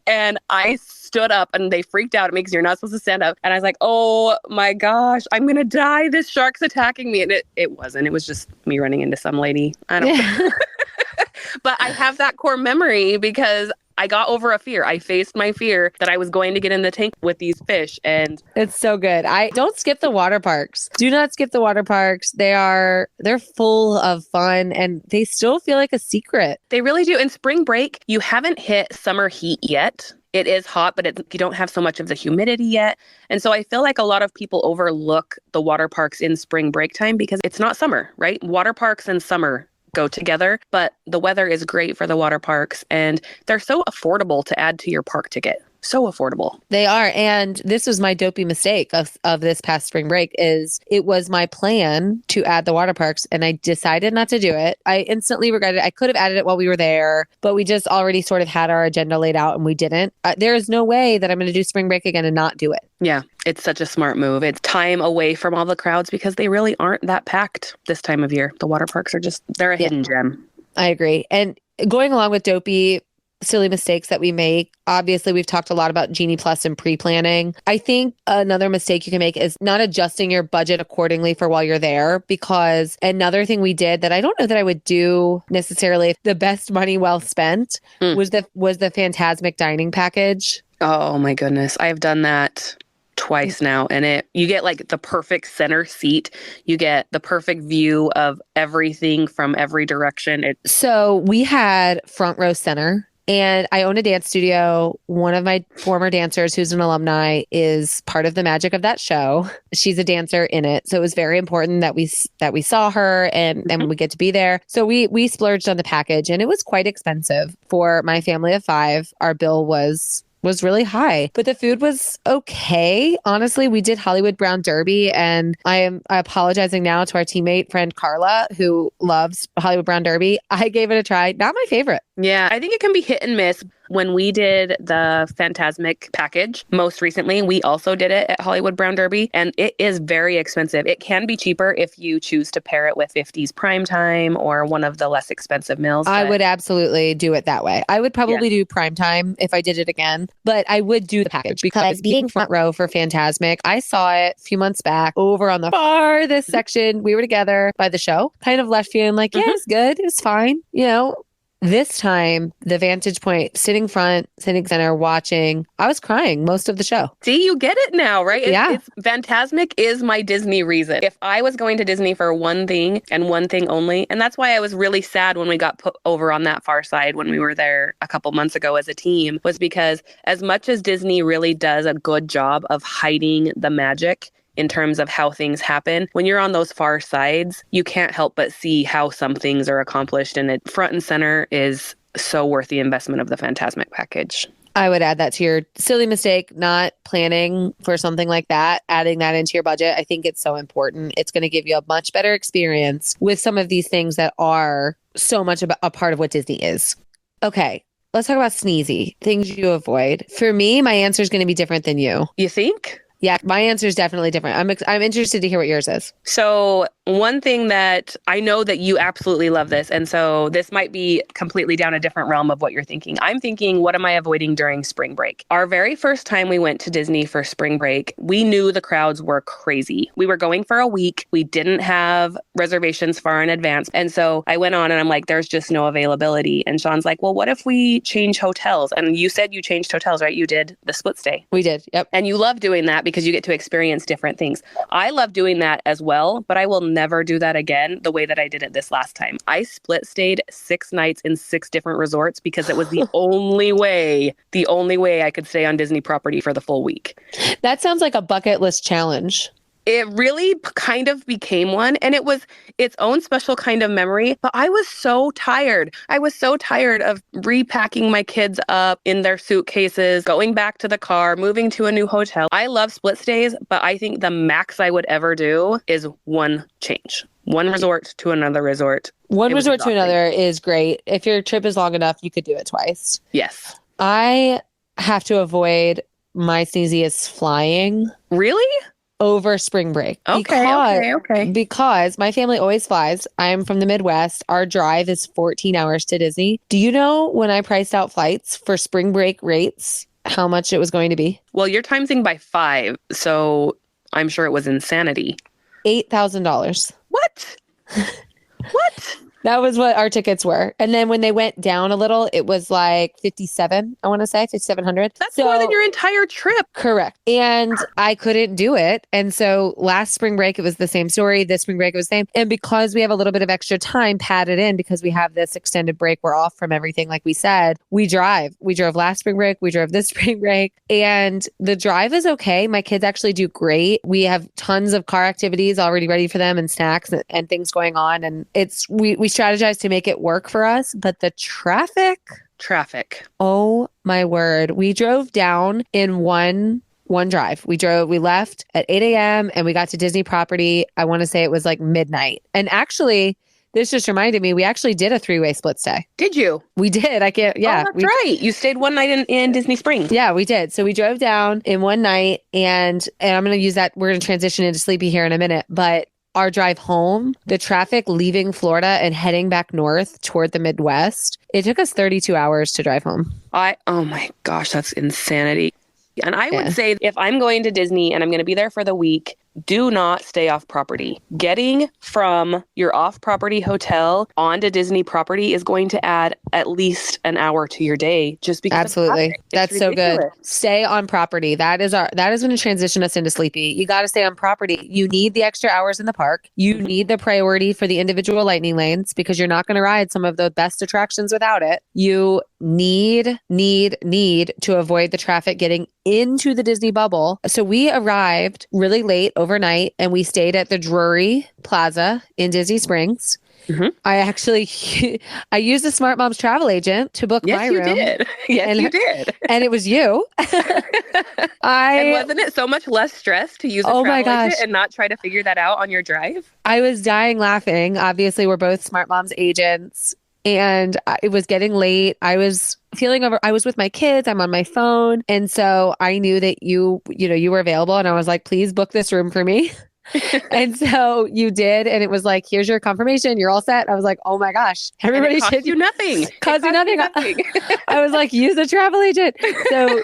C: And I stood up and they freaked out at me because you're not supposed to stand up. And I was like, oh my gosh, I'm going to die. This shark's attacking me. And it wasn't. It was just me running into some lady. I don't know. But I have that core memory because I got over a fear. I faced my fear that I was going to get in the tank with these fish. And
A: it's so good. I don't skip the water parks. Do not skip the water parks. They're full of fun and they still feel like a secret.
C: They really do. In spring break, you haven't hit summer heat yet. It is hot, but you don't have so much of the humidity yet. And so I feel like a lot of people overlook the water parks in spring break time because it's not summer, right? Water parks and summer go together, but the weather is great for the water parks and they're so affordable to add to your park ticket. So affordable.
A: They are. And this was my dopey mistake of this past spring break is it was my plan to add the water parks and I decided not to do it. I instantly regretted it. I could have added it while we were there, but we just already sort of had our agenda laid out and we didn't. There is no way that I'm going to do spring break again and not do it.
C: Yeah, it's such a smart move. It's time away from all the crowds because they really aren't that packed this time of year. The water parks are they're a hidden gem.
A: I agree. And going along with dopey, silly mistakes that we make. Obviously, we've talked a lot about Genie Plus and pre-planning. I think another mistake you can make is not adjusting your budget accordingly for while you're there, because another thing we did that I don't know that I would do necessarily, the best money well spent was the Fantasmic dining package.
C: Oh my goodness. I've done that twice now, and you get like the perfect center seat. You get the perfect view of everything from every direction.
A: So we had front row center. And I own a dance studio. One of my former dancers, who's an alumni, is part of the magic of that show. She's a dancer in it. So it was very important that we saw her and we get to be there. So we splurged on the package and it was quite expensive. For my family of 5, our bill was really high, but the food was okay. Honestly, we did Hollywood Brown Derby, and I'm apologizing now to our teammate friend Carla, who loves Hollywood Brown Derby. I gave it a try. Not my favorite.
C: Yeah, I think it can be hit and miss. When we did the Fantasmic package most recently, we also did it at Hollywood Brown Derby, and it is very expensive. It can be cheaper if you choose to pair it with 50s Primetime or one of the less expensive meals.
A: I would absolutely do it that way. I would probably
C: Yeah.
A: do Primetime if I did it again, but I would do the package because being front row for Fantasmic, I saw it a few months back over on the farthest section. We were together by the show, kind of left feeling like, yeah, it was good. It was fine. You know, this time, the vantage point, sitting front, sitting center, watching, I was crying most of the show.
C: See, you get it now, right?
A: Yeah.
C: Fantasmic is my Disney reason. If I was going to Disney for one thing and one thing only, and that's why I was really sad when we got put over on that far side when we were there a couple months ago as a team, was because as much as Disney really does a good job of hiding the magic in terms of how things happen, when you're on those far sides, you can't help but see how some things are accomplished, and it front and center is so worth the investment of the Fantasmic package.
A: I would add that to your silly mistake, not planning for something like that, adding that into your budget. I think it's so important. It's going to give you a much better experience with some of these things that are so much a part of what Disney is. Okay, let's talk about sneezy, things you avoid. For me, my answer is going to be different than you.
C: You think?
A: Yeah, my answer is definitely different. I'm interested to hear what yours is.
C: So one thing that I know that you absolutely love this, and so this might be completely down a different realm of what you're thinking. I'm thinking, what am I avoiding during spring break? Our very first time we went to Disney for spring break, we knew the crowds were crazy. We were going for a week. We didn't have reservations far in advance. And so I went on and I'm like, there's just no availability. And Sean's like, well, what if we change hotels? And you said you changed hotels, right? You did the split stay.
A: We did. Yep.
C: And you love doing that because you get to experience different things. I love doing that as well, but I will never do that again the way that I did it this last time. I split stayed 6 nights in 6 different resorts because it was the only way I could stay on Disney property for the full week.
A: That sounds like a bucket list challenge.
C: It really kind of became one, and it was its own special kind of memory. But I was so tired. I was so tired of repacking my kids up in their suitcases, going back to the car, moving to a new hotel. I love split stays, but I think the max I would ever do is one change. One resort to another resort.
A: One resort to another is great. If your trip is long enough, you could do it twice.
C: Yes.
A: I have to avoid my sneeziest flying.
C: Really?
A: Over spring break.
C: Okay.
A: Because my family always flies. I'm from the Midwest. Our drive is 14 hours to Disney. Do you know when I priced out flights for spring break rates, how much it was going to be?
C: Well, you're timesing by 5, so I'm sure it was insanity.
A: $8,000.
C: What? What?
A: That was what our tickets were. And then when they went down a little, it was like 57, I want to say, 5,700.
C: That's more than your entire trip.
A: Correct. And I couldn't do it. And so last spring break, it was the same story. This spring break, it was the same. And because we have a little bit of extra time padded in because we have this extended break, we're off from everything, like we said, we drive. We drove last spring break. We drove this spring break. And the drive is okay. My kids actually do great. We have tons of car activities already ready for them and snacks and things going on. And we strategize to make it work for us, but the traffic. Oh my word. We drove down in one drive. We left at 8 a.m. and we got to Disney property. I want to say it was like midnight. And actually, this just reminded me, we actually did a 3-way split stay.
C: Did you?
A: We did.
C: Yeah. Oh, that's right. You stayed one night in Disney Springs.
A: Yeah, we did. So we drove down in one night and I'm going to use that. We're going to transition into Sleepy here in a minute, but our drive home, the traffic leaving Florida and heading back north toward the Midwest, it took us 32 hours to drive home.
C: Oh my gosh, that's insanity. And I would say if I'm going to Disney and I'm going to be there for the week, do not stay off property. Getting from your off-property hotel onto Disney property is going to add at least an hour to your day just because
A: Absolutely. That's so good. Stay on property. That is going to transition us into Sleepy. You got to stay on property. You need the extra hours in the park. You need the priority for the individual lightning lanes because you're not going to ride some of the best attractions without it. You need to avoid the traffic getting into the Disney bubble. So we arrived really late overnight and we stayed at the Drury Plaza in Disney Springs. Mm-hmm. I used a Smart Moms travel agent to book my room.
C: Yes, you did.
A: And it was you.
C: And wasn't it so much less stress to use a travel agent and not try to figure that out on your drive?
A: I was dying laughing. Obviously, we're both Smart Moms agents. and it was getting late. I was I was with my kids. I'm on my phone. And so I knew that you were available. And I was like, please book this room for me. And so you did. And it was like, here's your confirmation. You're all set. I was like, oh my gosh, everybody should.
C: You nothing.
A: Cost you nothing. I was like, use a travel agent. So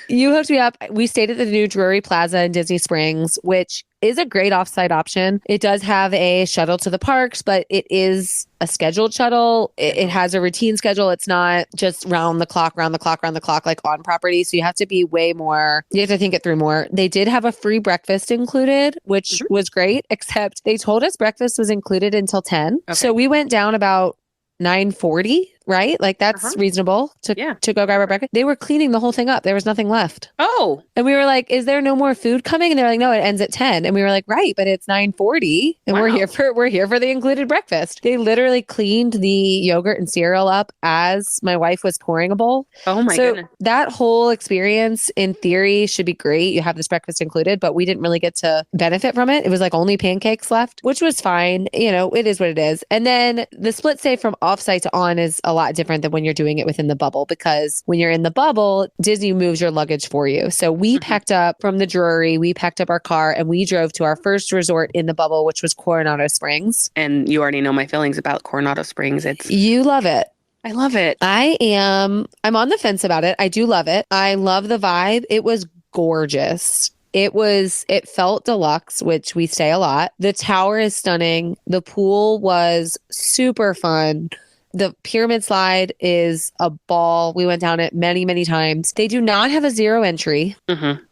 A: you hooked me up. We stayed at the new Drury Plaza in Disney Springs, which is a great offsite option. It does have a shuttle to the parks, but it is a scheduled shuttle. It has a routine schedule. It's not just round the clock, like on property. So you have to be you have to think it through more. They did have a free breakfast included, which was great, except they told us breakfast was included until 10. Okay. So we went down about 9:40, right? Like that's reasonable to go grab our breakfast. They were cleaning the whole thing up. There was nothing left.
C: Oh.
A: And we were like, is there no more food coming? And they're like, no, it ends at 10. And we were like, right, but it's 9:40 and we're here for the included breakfast. They literally cleaned the yogurt and cereal up as my wife was pouring a bowl.
C: Oh my goodness.
A: That whole experience in theory should be great. You have this breakfast included, but we didn't really get to benefit from it. It was like only pancakes left, which was fine. It is what it is. And then the split stay from offsite to on is a lot different than when you're doing it within the bubble, because when you're in the bubble, Disney moves your luggage for you. So we packed up from the Drury, we packed up our car and we drove to our first resort in the bubble, which was Coronado Springs.
C: And you already know my feelings about Coronado Springs.
A: You love it.
C: I love it.
A: I'm on the fence about it. I do love it. I love the vibe. It was gorgeous. It felt deluxe, which we say a lot. The tower is stunning. The pool was super fun. The pyramid slide is a ball. We went down it many, many times. They do not have a zero entry.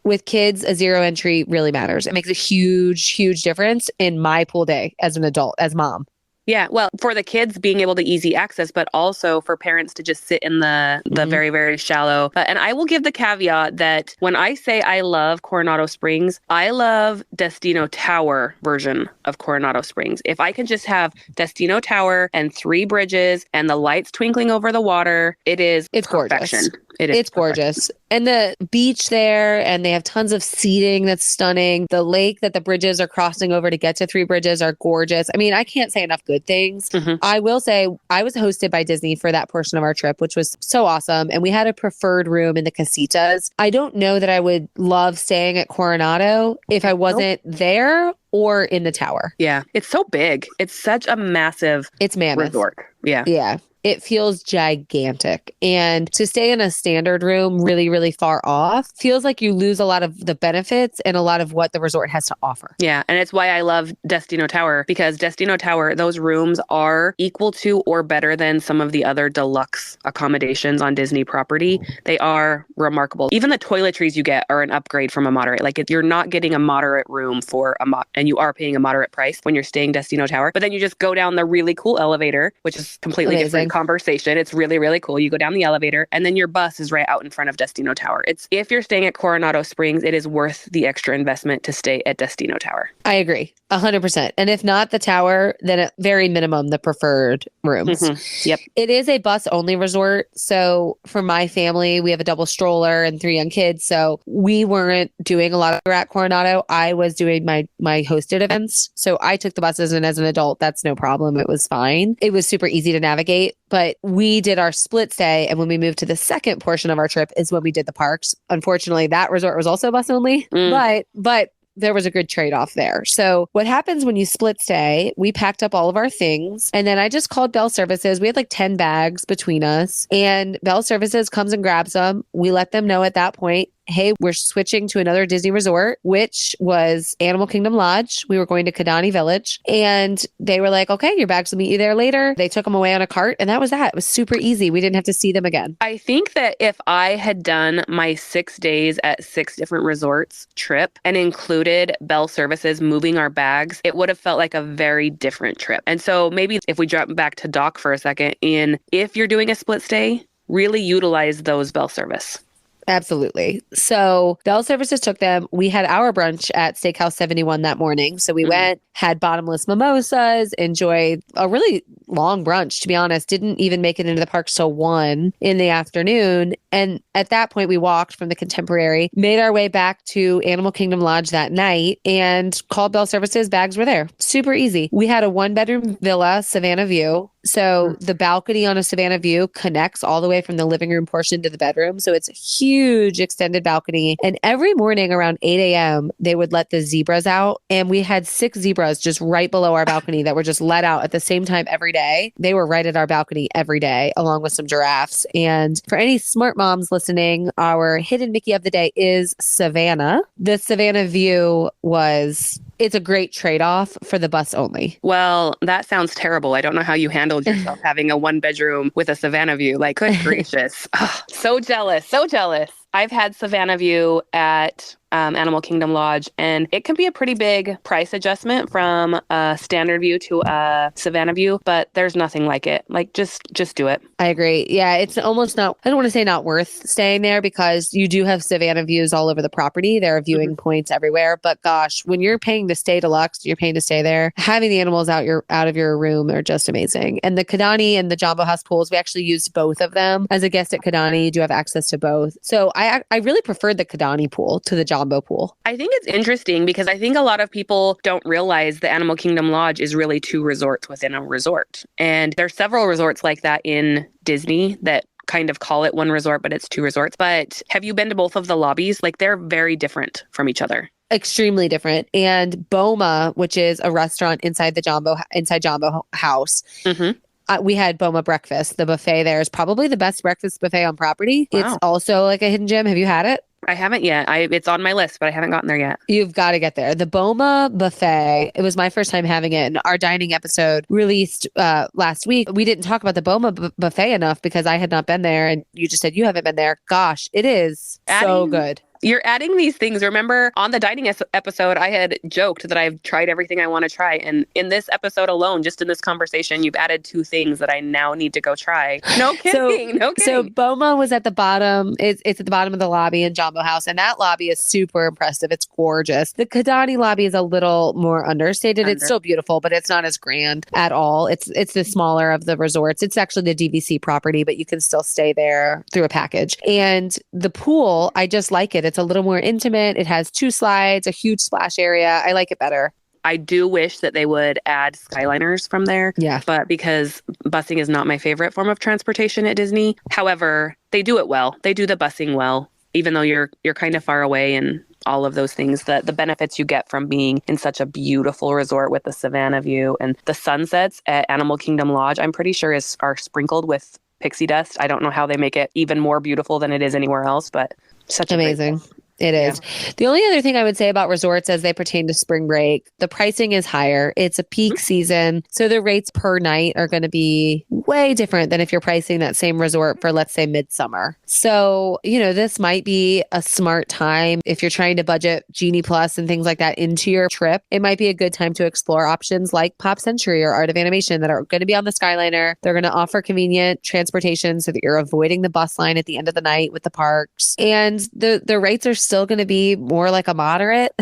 A: With kids, a zero entry really matters. It makes a huge, huge difference in my pool day as an adult, as mom.
C: Yeah, well, for the kids being able to easy access, but also for parents to just sit in the very, very shallow. And I will give the caveat that when I say I love Coronado Springs, I love Destino Tower version of Coronado Springs. If I can just have Destino Tower and 3 bridges and the lights twinkling over the water, it's perfection.
A: Gorgeous. It's gorgeous. And the beach there, and they have tons of seating that's stunning. The lake that the bridges are crossing over to get to 3 bridges are gorgeous. I mean, I can't say enough good things. I will say I was hosted by Disney for that portion of our trip, which was so awesome. And we had a preferred room in the casitas. I don't know that I would love staying at Coronado if I wasn't there or in the tower.
C: Yeah. It's so big. It's such a massive resort. Yeah.
A: Yeah. It feels gigantic. And to stay in a standard room really, really far off feels like you lose a lot of the benefits and a lot of what the resort has to offer.
C: Yeah. And it's why I love Destino Tower, because Destino Tower, those rooms are equal to or better than some of the other deluxe accommodations on Disney property. They are remarkable. Even the toiletries you get are an upgrade from a moderate. Like you're not getting a moderate room for and you are paying a moderate price when you're staying Destino Tower. But then you just go down the really cool elevator, which is completely different conversation. It's really, really cool. You go down the elevator and then your bus is right out in front of Destino Tower. If you're staying at Coronado Springs, it is worth the extra investment to stay at Destino Tower.
A: I agree. 100%. And if not the tower, then at very minimum, the preferred rooms.
C: Yep.
A: It is a bus only resort. So for my family, we have a double stroller and 3 young kids. So we weren't doing a lot of at Coronado. I was doing my hosted events. So I took the buses, and as an adult, that's no problem. It was fine. It was super easy to navigate. But we did our split stay. And when we moved to the second portion of our trip is when we did the parks. Unfortunately, that resort was also bus only, but there was a good trade-off there. So what happens when you split stay, we packed up all of our things, and then I just called Bell Services. We had like 10 bags between us, and Bell Services comes and grabs them. We let them know at that point, hey, we're switching to another Disney resort, which was Animal Kingdom Lodge. We were going to Kidani Village, and they were like, okay, your bags will meet you there later. They took them away on a cart, and that was that. It was super easy. We didn't have to see them again.
C: I think that if I had done my 6 days at 6 different resorts trip and included Bell Services moving our bags, it would have felt like a very different trip. And so maybe if we drop back to Doc for a second, if you're doing a split stay, really utilize those Bell Service.
A: Absolutely. So Bell Services took them. We had our brunch at Steakhouse 71 that morning. So we went, had bottomless mimosas, enjoyed a really long brunch, to be honest. Didn't even make it into the parks till 1 in the afternoon. And at that point, we walked from the Contemporary, made our way back to Animal Kingdom Lodge that night, and called Bell Services. Bags were there. Super easy. We had a 1-bedroom villa, Savannah View. So the balcony on a Savannah view connects all the way from the living room portion to the bedroom. So it's a huge extended balcony. And every morning around 8 a.m., they would let the zebras out. And we had 6 zebras just right below our balcony that were just let out at the same time every day. They were right at our balcony every day, along with some giraffes. And for any smart moms listening, our hidden Mickey of the day is Savannah. The Savannah view it's a great trade-off for the bus only.
C: Well, that sounds terrible. I don't know how you handled yourself having a 1-bedroom with a Savannah view. Like, good gracious. Oh, so jealous. So jealous. I've had Savannah view at Animal Kingdom Lodge, and it can be a pretty big price adjustment from a standard view to a Savannah view, but there's nothing like it. Like, just do it.
A: I agree. Yeah, it's almost not, I don't want to say not worth staying there because you do have Savannah views all over the property. There are viewing points everywhere, but gosh, when you're paying to stay deluxe, you're paying to stay there. Having the animals out of your room are just amazing. And the Kidani and the Jumbo House pools, we actually used both of them. As a guest at Kidani, you do have access to both. So I really preferred the Kidani pool to the Jumbo pool.
C: I think it's interesting because I think a lot of people don't realize the Animal Kingdom Lodge is really 2 resorts within a resort. And there's several resorts like that in Disney that kind of call it 1 resort, but it's 2 resorts. But have you been to both of the lobbies? Like, they're very different from each other.
A: Extremely different. And Boma, which is a restaurant inside Jumbo House, we had Boma breakfast. The buffet there is probably the best breakfast buffet on property. Wow. It's also like a hidden gem. Have you had it?
C: I haven't yet. It's on my list, but I haven't gotten there yet.
A: You've got to get there. The Boma buffet, it was my first time having it. And our dining episode released last week. We didn't talk about the Boma buffet enough because I had not been there. And you just said you haven't been there. Gosh, it is so good.
C: You're adding these things. Remember, on the dining episode, I had joked that I've tried everything I want to try. And in this episode alone, just in this conversation, you've added 2 things that I now need to go try. No kidding. No kidding.
A: So Boma was at the bottom. It's at the bottom of the lobby in Jumbo House. And that lobby is super impressive. It's gorgeous. The Kidani lobby is a little more understated. It's still beautiful, but it's not as grand at all. It's the smaller of the resorts. It's actually the DVC property, but you can still stay there through a package. And the pool, I just like it. It's a little more intimate. It has 2 slides, a huge splash area. I like it better.
C: I do wish that they would add Skyliners from there.
A: Yeah.
C: But because busing is not my favorite form of transportation at Disney. However, they do it well. They do the busing well, even though you're kind of far away and all of those things, the benefits you get from being in such a beautiful resort with the Savannah view and the sunsets at Animal Kingdom Lodge, I'm pretty sure are sprinkled with pixie dust. I don't know how they make it even more beautiful than it is anywhere else, but such
A: amazing. It is. Yeah. The only other thing I would say about resorts as they pertain to spring break, the pricing is higher. It's a peak season. So the rates per night are going to be way different than if you're pricing that same resort for, let's say, midsummer. So, this might be a smart time if you're trying to budget Genie Plus and things like that into your trip. It might be a good time to explore options like Pop Century or Art of Animation that are going to be on the Skyliner. They're going to offer convenient transportation so that you're avoiding the bus line at the end of the night with the parks. And the rates are still going to be more like a moderate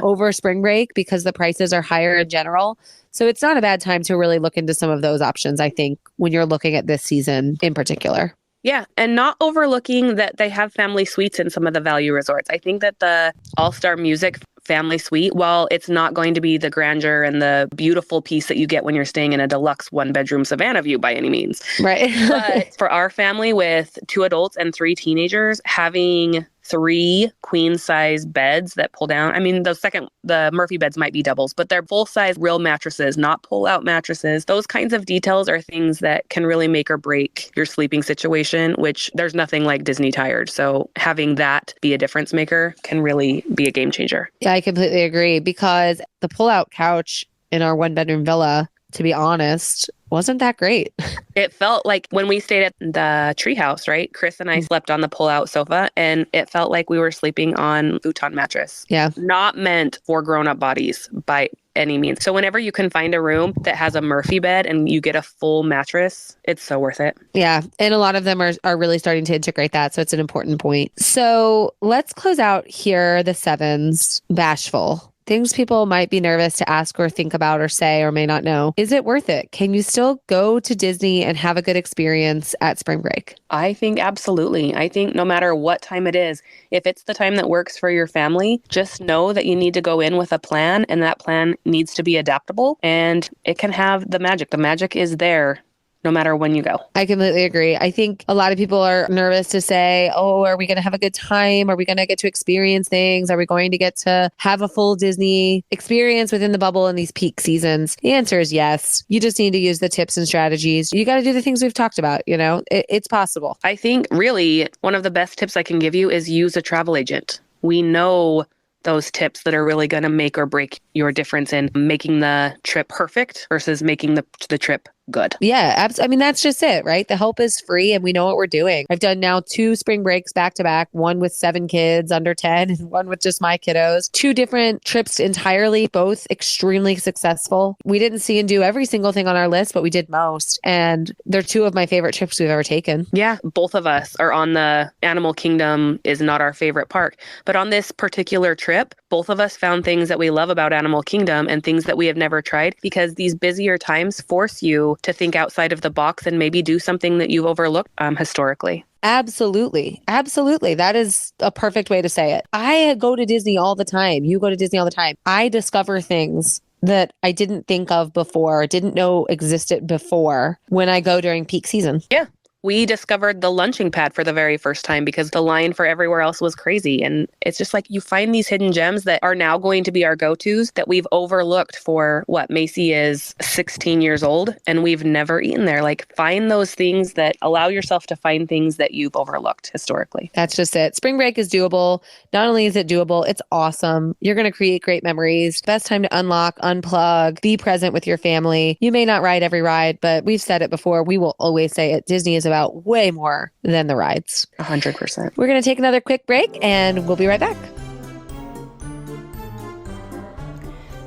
A: over spring break because the prices are higher in general. So it's not a bad time to really look into some of those options, I think, when you're looking at this season in particular.
C: Yeah, and not overlooking that they have family suites in some of the value resorts. I think that the All-Star Music family suite, while it's not going to be the grandeur and the beautiful piece that you get when you're staying in a deluxe 1-bedroom Savannah view by any means. Right. But for our family with 2 adults and 3 teenagers, having 3 queen size beds that pull down. I mean, the Murphy beds might be doubles, but they're full size real mattresses, not pull out mattresses. Those kinds of details are things that can really make or break your sleeping situation, which there's nothing like Disney Tired. So having that be a difference maker can really be a game changer.
A: Yeah, I completely agree because the pull out couch in our 1-bedroom villa, to be honest, wasn't that great.
C: It felt like when we stayed at the treehouse, right? Chris and I slept on the pull-out sofa, and it felt like we were sleeping on futon mattress.
A: Yeah.
C: Not meant for grown-up bodies by any means. So whenever you can find a room that has a Murphy bed and you get a full mattress, it's so worth it.
A: Yeah. And a lot of them are really starting to integrate that. So it's an important point. So let's close out here, the 7s. Bashful. things people might be nervous to ask or think about or say or may not know. Is it worth it? Can you still go to Disney and have a good experience at spring break?
C: I think absolutely. I think no matter what time it is, if it's the time that works for your family, just know that you need to go in with a plan, and that plan needs to be adaptable, and it can have the magic. The magic is there no matter when you go.
A: I completely agree. I think a lot of people are nervous to say, oh, are we going to have a good time? Are we going to get to experience things? Are we going to get to have a full Disney experience within the bubble in these peak seasons? The answer is yes. You just need to use the tips and strategies. You got to do the things we've talked about. It's possible.
C: I think really one of the best tips I can give you is use a travel agent. We know those tips that are really going to make or break your difference in making the trip perfect versus making the trip good.
A: Yeah, I mean, that's just it, right? The help is free and we know what we're doing. I've done now 2 spring breaks back to back, one with 7 kids under 10 and one with just my kiddos. 2 different trips entirely, both extremely successful. We didn't see and do every single thing on our list, but we did most. And they're 2 of my favorite trips we've ever taken.
C: Yeah, both of us are on the Animal Kingdom is not our favorite park. But on this particular trip, both of us found things that we love about Animal Kingdom and things that we have never tried, because these busier times force you to think outside of the box and maybe do something that you've overlooked historically.
A: Absolutely. Absolutely. That is a perfect way to say it. I go to Disney all the time. You go to Disney all the time. I discover things that I didn't think of before, didn't know existed before when I go during peak season.
C: Yeah. We discovered the lunching pad for the very first time because the line for everywhere else was crazy. And it's just like you find these hidden gems that are now going to be our go-tos that we've overlooked for what Macy is 16 years old and we've never eaten there. Like, find those things that allow yourself to find things that you've overlooked historically.
A: That's just it. Spring break is doable. Not only is it doable, it's awesome. You're going to create great memories. Best time to unlock, unplug, be present with your family. You may not ride every ride, but we've said it before. We will always say it. Disney is about way more than the rides.
C: 100%.
A: We're going to take another quick break and we'll be right back.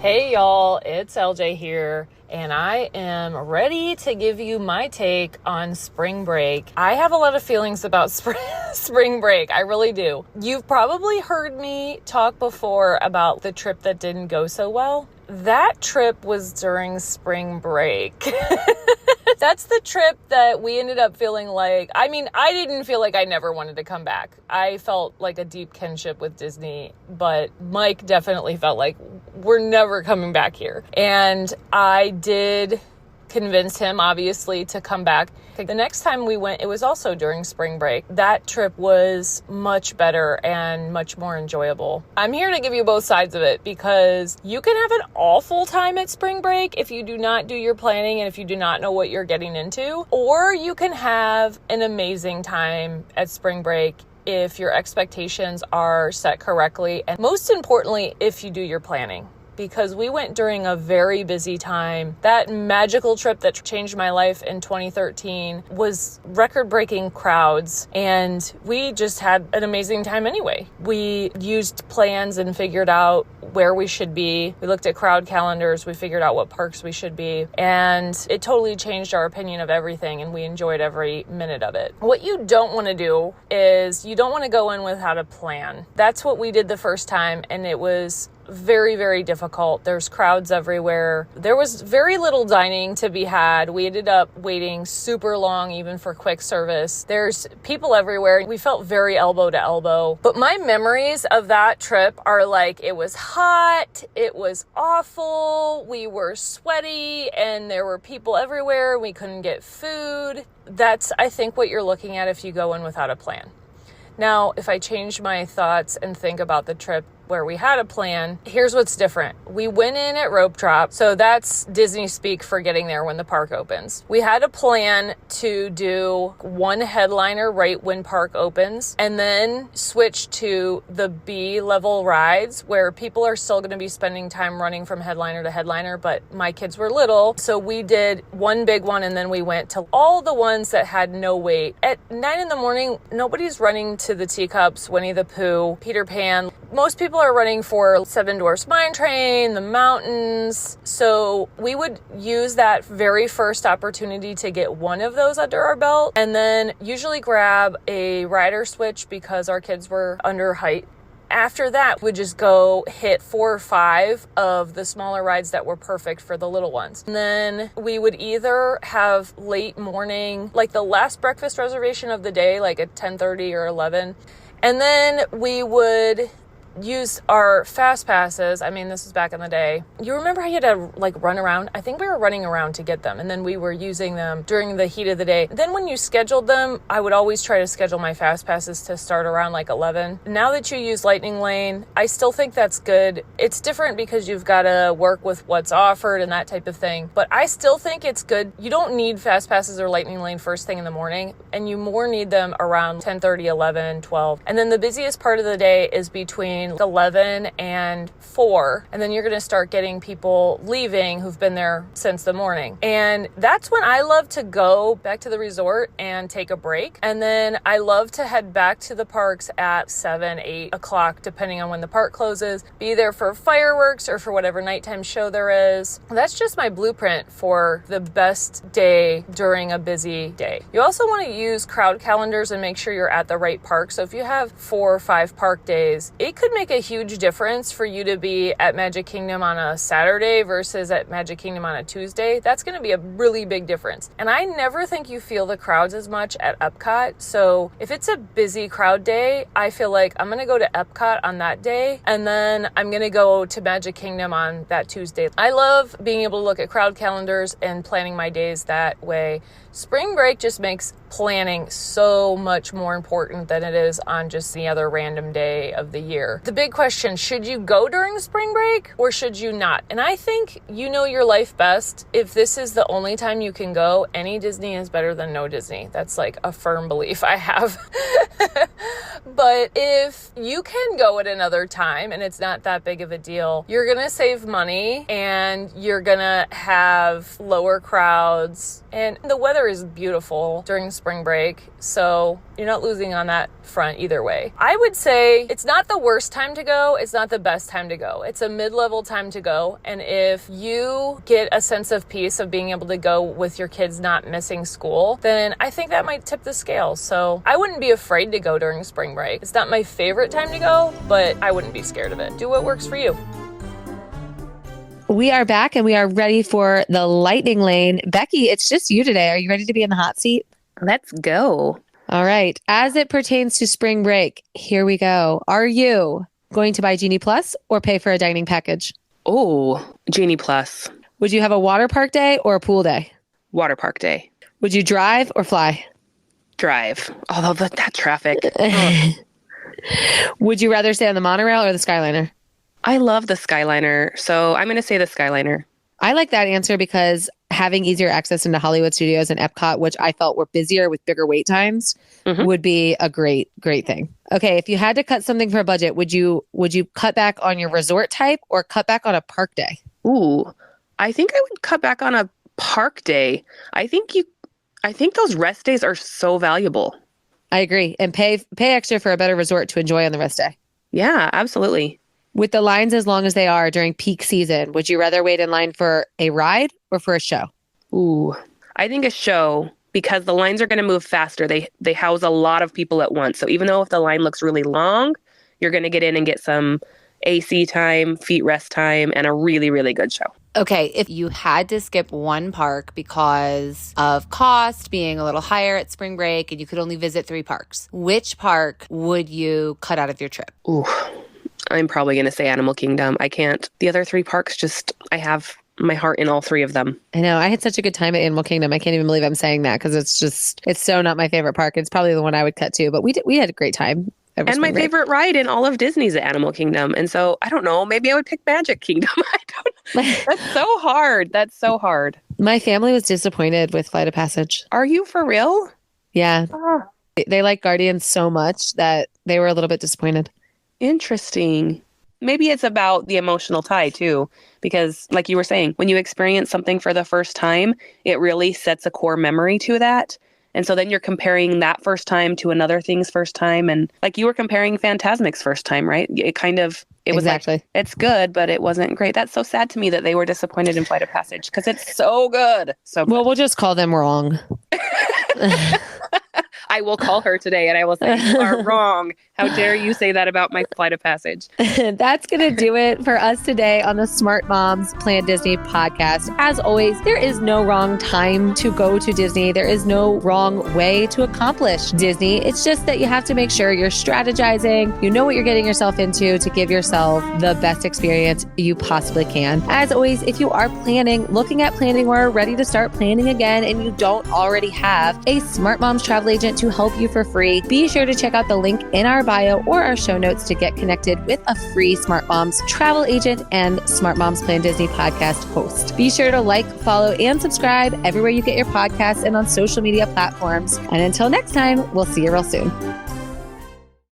B: Hey y'all, it's LJ here, and I am ready to give you my take on spring break. I have a lot of feelings about spring break. I really do. You've probably heard me talk before about the trip that didn't go so well. That trip was during spring break. That's the trip that we ended up feeling like, I didn't feel like I never wanted to come back. I felt like a deep kinship with Disney, but Mike definitely felt like we're never coming back here. And I did convince him, obviously, to come back. The next time we went, it was also during spring break. That trip was much better and much more enjoyable. I'm here to give you both sides of it because you can have an awful time at spring break if you do not do your planning and if you do not know what you're getting into, or you can have an amazing time at spring break if your expectations are set correctly, and most importantly, if you do your planning. Because we went during a very busy time. That magical trip that changed my life in 2013 was record-breaking crowds, and we just had an amazing time anyway. We used plans and figured out where we should be. We looked at crowd calendars, we figured out what parks we should be, and it totally changed our opinion of everything, and we enjoyed every minute of it. What you don't want to do is you don't want to go in without a plan. That's what we did the first time, and it was very, very difficult. There's crowds everywhere. There was very little dining to be had. We ended up waiting super long, even for quick service. There's people everywhere. We felt very elbow to elbow. But my memories of that trip are like, it was hot, it was awful, we were sweaty, and there were people everywhere. We couldn't get food. That's, I think, what you're looking at if you go in without a plan. Now, if I change my thoughts and think about the trip where we had a plan, here's what's different. We went in at rope drop, so that's Disney speak for getting there when the park opens. We had a plan to do one headliner right when park opens, and then switch to the B level rides where people are still going to be spending time running from headliner to headliner, but my kids were little, so we did one big one, and then we went to all the ones that had no wait. At 9 a.m, nobody's running to the Teacups, Winnie the Pooh, Peter Pan. Most people are running for Seven Dwarfs Mine Train, the mountains. So we would use that very first opportunity to get one of those under our belt, and then usually grab a rider switch because our kids were under height after that, we'd just go hit 4 or 5 of the smaller rides that were perfect for the little ones. And then we would either have late morning, like the last breakfast reservation of the day, like at 10:30 or 11. And then we would use our fast passes. I mean, this is back in the day. You remember how you had to like run around? I think we were running around to get them, and then we were using them during the heat of the day. Then when you scheduled them, I would always try to schedule my fast passes to start around like 11. Now that you use Lightning Lane, I still think that's good. It's different because you've got to work with what's offered and that type of thing, but I still think it's good. You don't need fast passes or Lightning Lane first thing in the morning, and you more need them around 10:30, 11, 12. And then the busiest part of the day is between 11 and 4, and then you're going to start getting people leaving who've been there since the morning. And that's when I love to go back to the resort and take a break. And then I love to head back to the parks at 7, 8 o'clock, depending on when the park closes, be there for fireworks or for whatever nighttime show there is. That's just my blueprint for the best day during a busy day. You also want to use crowd calendars and make sure you're at the right park. So if you have 4 or 5 park days, it could make a huge difference for you to be at Magic Kingdom on a Saturday versus at Magic Kingdom on a Tuesday. That's going to be a really big difference. And I never think you feel the crowds as much at Epcot. So if it's a busy crowd day, I feel like I'm going to go to Epcot on that day, and then I'm going to go to Magic Kingdom on that Tuesday. I love being able to look at crowd calendars and planning my days that way. Spring break just makes planning so much more important than it is on just the other random day of the year. The big question, should you go during spring break or should you not? And I think you know your life best. If this is the only time you can go, any Disney is better than no Disney. That's like a firm belief I have. But if you can go at another time and it's not that big of a deal, you're going to save money and you're going to have lower crowds, and the weather is beautiful during spring break, so you're not losing on that front either way. I would say it's not the worst time to go. It's not the best time to go. It's a mid-level time to go. And if you get a sense of peace of being able to go with your kids not missing school, then I think that might tip the scale. So I wouldn't be afraid to go during spring break. It's not my favorite time to go, but I wouldn't be scared of it. Do what works for you.
A: We are back and we are ready for the Lightning Lane. Becki, it's just you today. Are you ready to be in the hot seat?
C: Let's go.
A: All right. As it pertains to spring break, here we go. Are you going to buy Genie Plus or pay for a dining package?
C: Oh, Genie Plus.
A: Would you have a water park day or a pool day?
C: Water park day.
A: Would you drive or fly?
C: Drive. Although that traffic.
A: Would you rather stay on the monorail or the Skyliner?
C: I love the Skyliner, so I'm going to say the Skyliner.
A: I like that answer because having easier access into Hollywood Studios and Epcot, which I felt were busier with bigger wait times, would be a great thing. Okay, if you had to cut something for a budget, would you cut back on your resort type or cut back on a park day?
C: Ooh, I think I would cut back on a park day. I think those rest days are so valuable.
A: I agree. And pay extra for a better resort to enjoy on the rest day.
C: Yeah, absolutely.
A: With the lines as long as they are during peak season, would you rather wait in line for a ride or for a show?
C: Ooh, I think a show, because the lines are going to move faster. They house a lot of people at once. So even though if the line looks really long, you're going to get in and get some AC time, feet rest time, and a really, really good show.
D: Okay, if you had to skip one park because of cost being a little higher at spring break and you could only visit 3 parks, which park would you cut out of your trip?
C: Ooh, I'm probably going to say Animal Kingdom. I can't. The other 3 parks, I have my heart in all 3 of them.
A: I know. I had such a good time at Animal Kingdom. I can't even believe I'm saying that because it's so not my favorite park. It's probably the one I would cut to, but we had a great time.
C: And my favorite ride in all of Disney's at Animal Kingdom. And so, I don't know, maybe I would pick Magic Kingdom. I don't know. That's so hard. That's so hard.
A: My family was disappointed with Flight of Passage.
C: Are you for real?
A: Yeah. They like Guardians so much that they were a little bit disappointed.
C: Interesting. Maybe it's about the emotional tie too, because like you were saying, when you experience something for the first time, it really sets a core memory to that. And so then you're comparing that first time to another thing's first time. And like you were comparing Fantasmic's first time, right? It was
A: exactly.
C: Like, it's good, but it wasn't great. That's so sad to me that they were disappointed in Flight of Passage because it's so good. So
A: well, we'll just call them wrong.
C: I will call her today and I will say, you are wrong. How dare you say that about my flight of passage?
A: That's going to do it for us today on the Smart Moms Plan Disney podcast. As always, there is no wrong time to go to Disney. There is no wrong way to accomplish Disney. It's just that you have to make sure you're strategizing, you know what you're getting yourself into to give yourself the best experience you possibly can. As always, if you are looking at planning or ready to start planning again and you don't already have a Smart Moms travel agent to help you for free, be sure to check out the link in our bio or our show notes to get connected with a free Smart Moms travel agent and Smart Moms Plan Disney podcast host. Be sure to like, follow, and subscribe everywhere you get your podcasts and on social media platforms. And until next time, we'll see you real soon.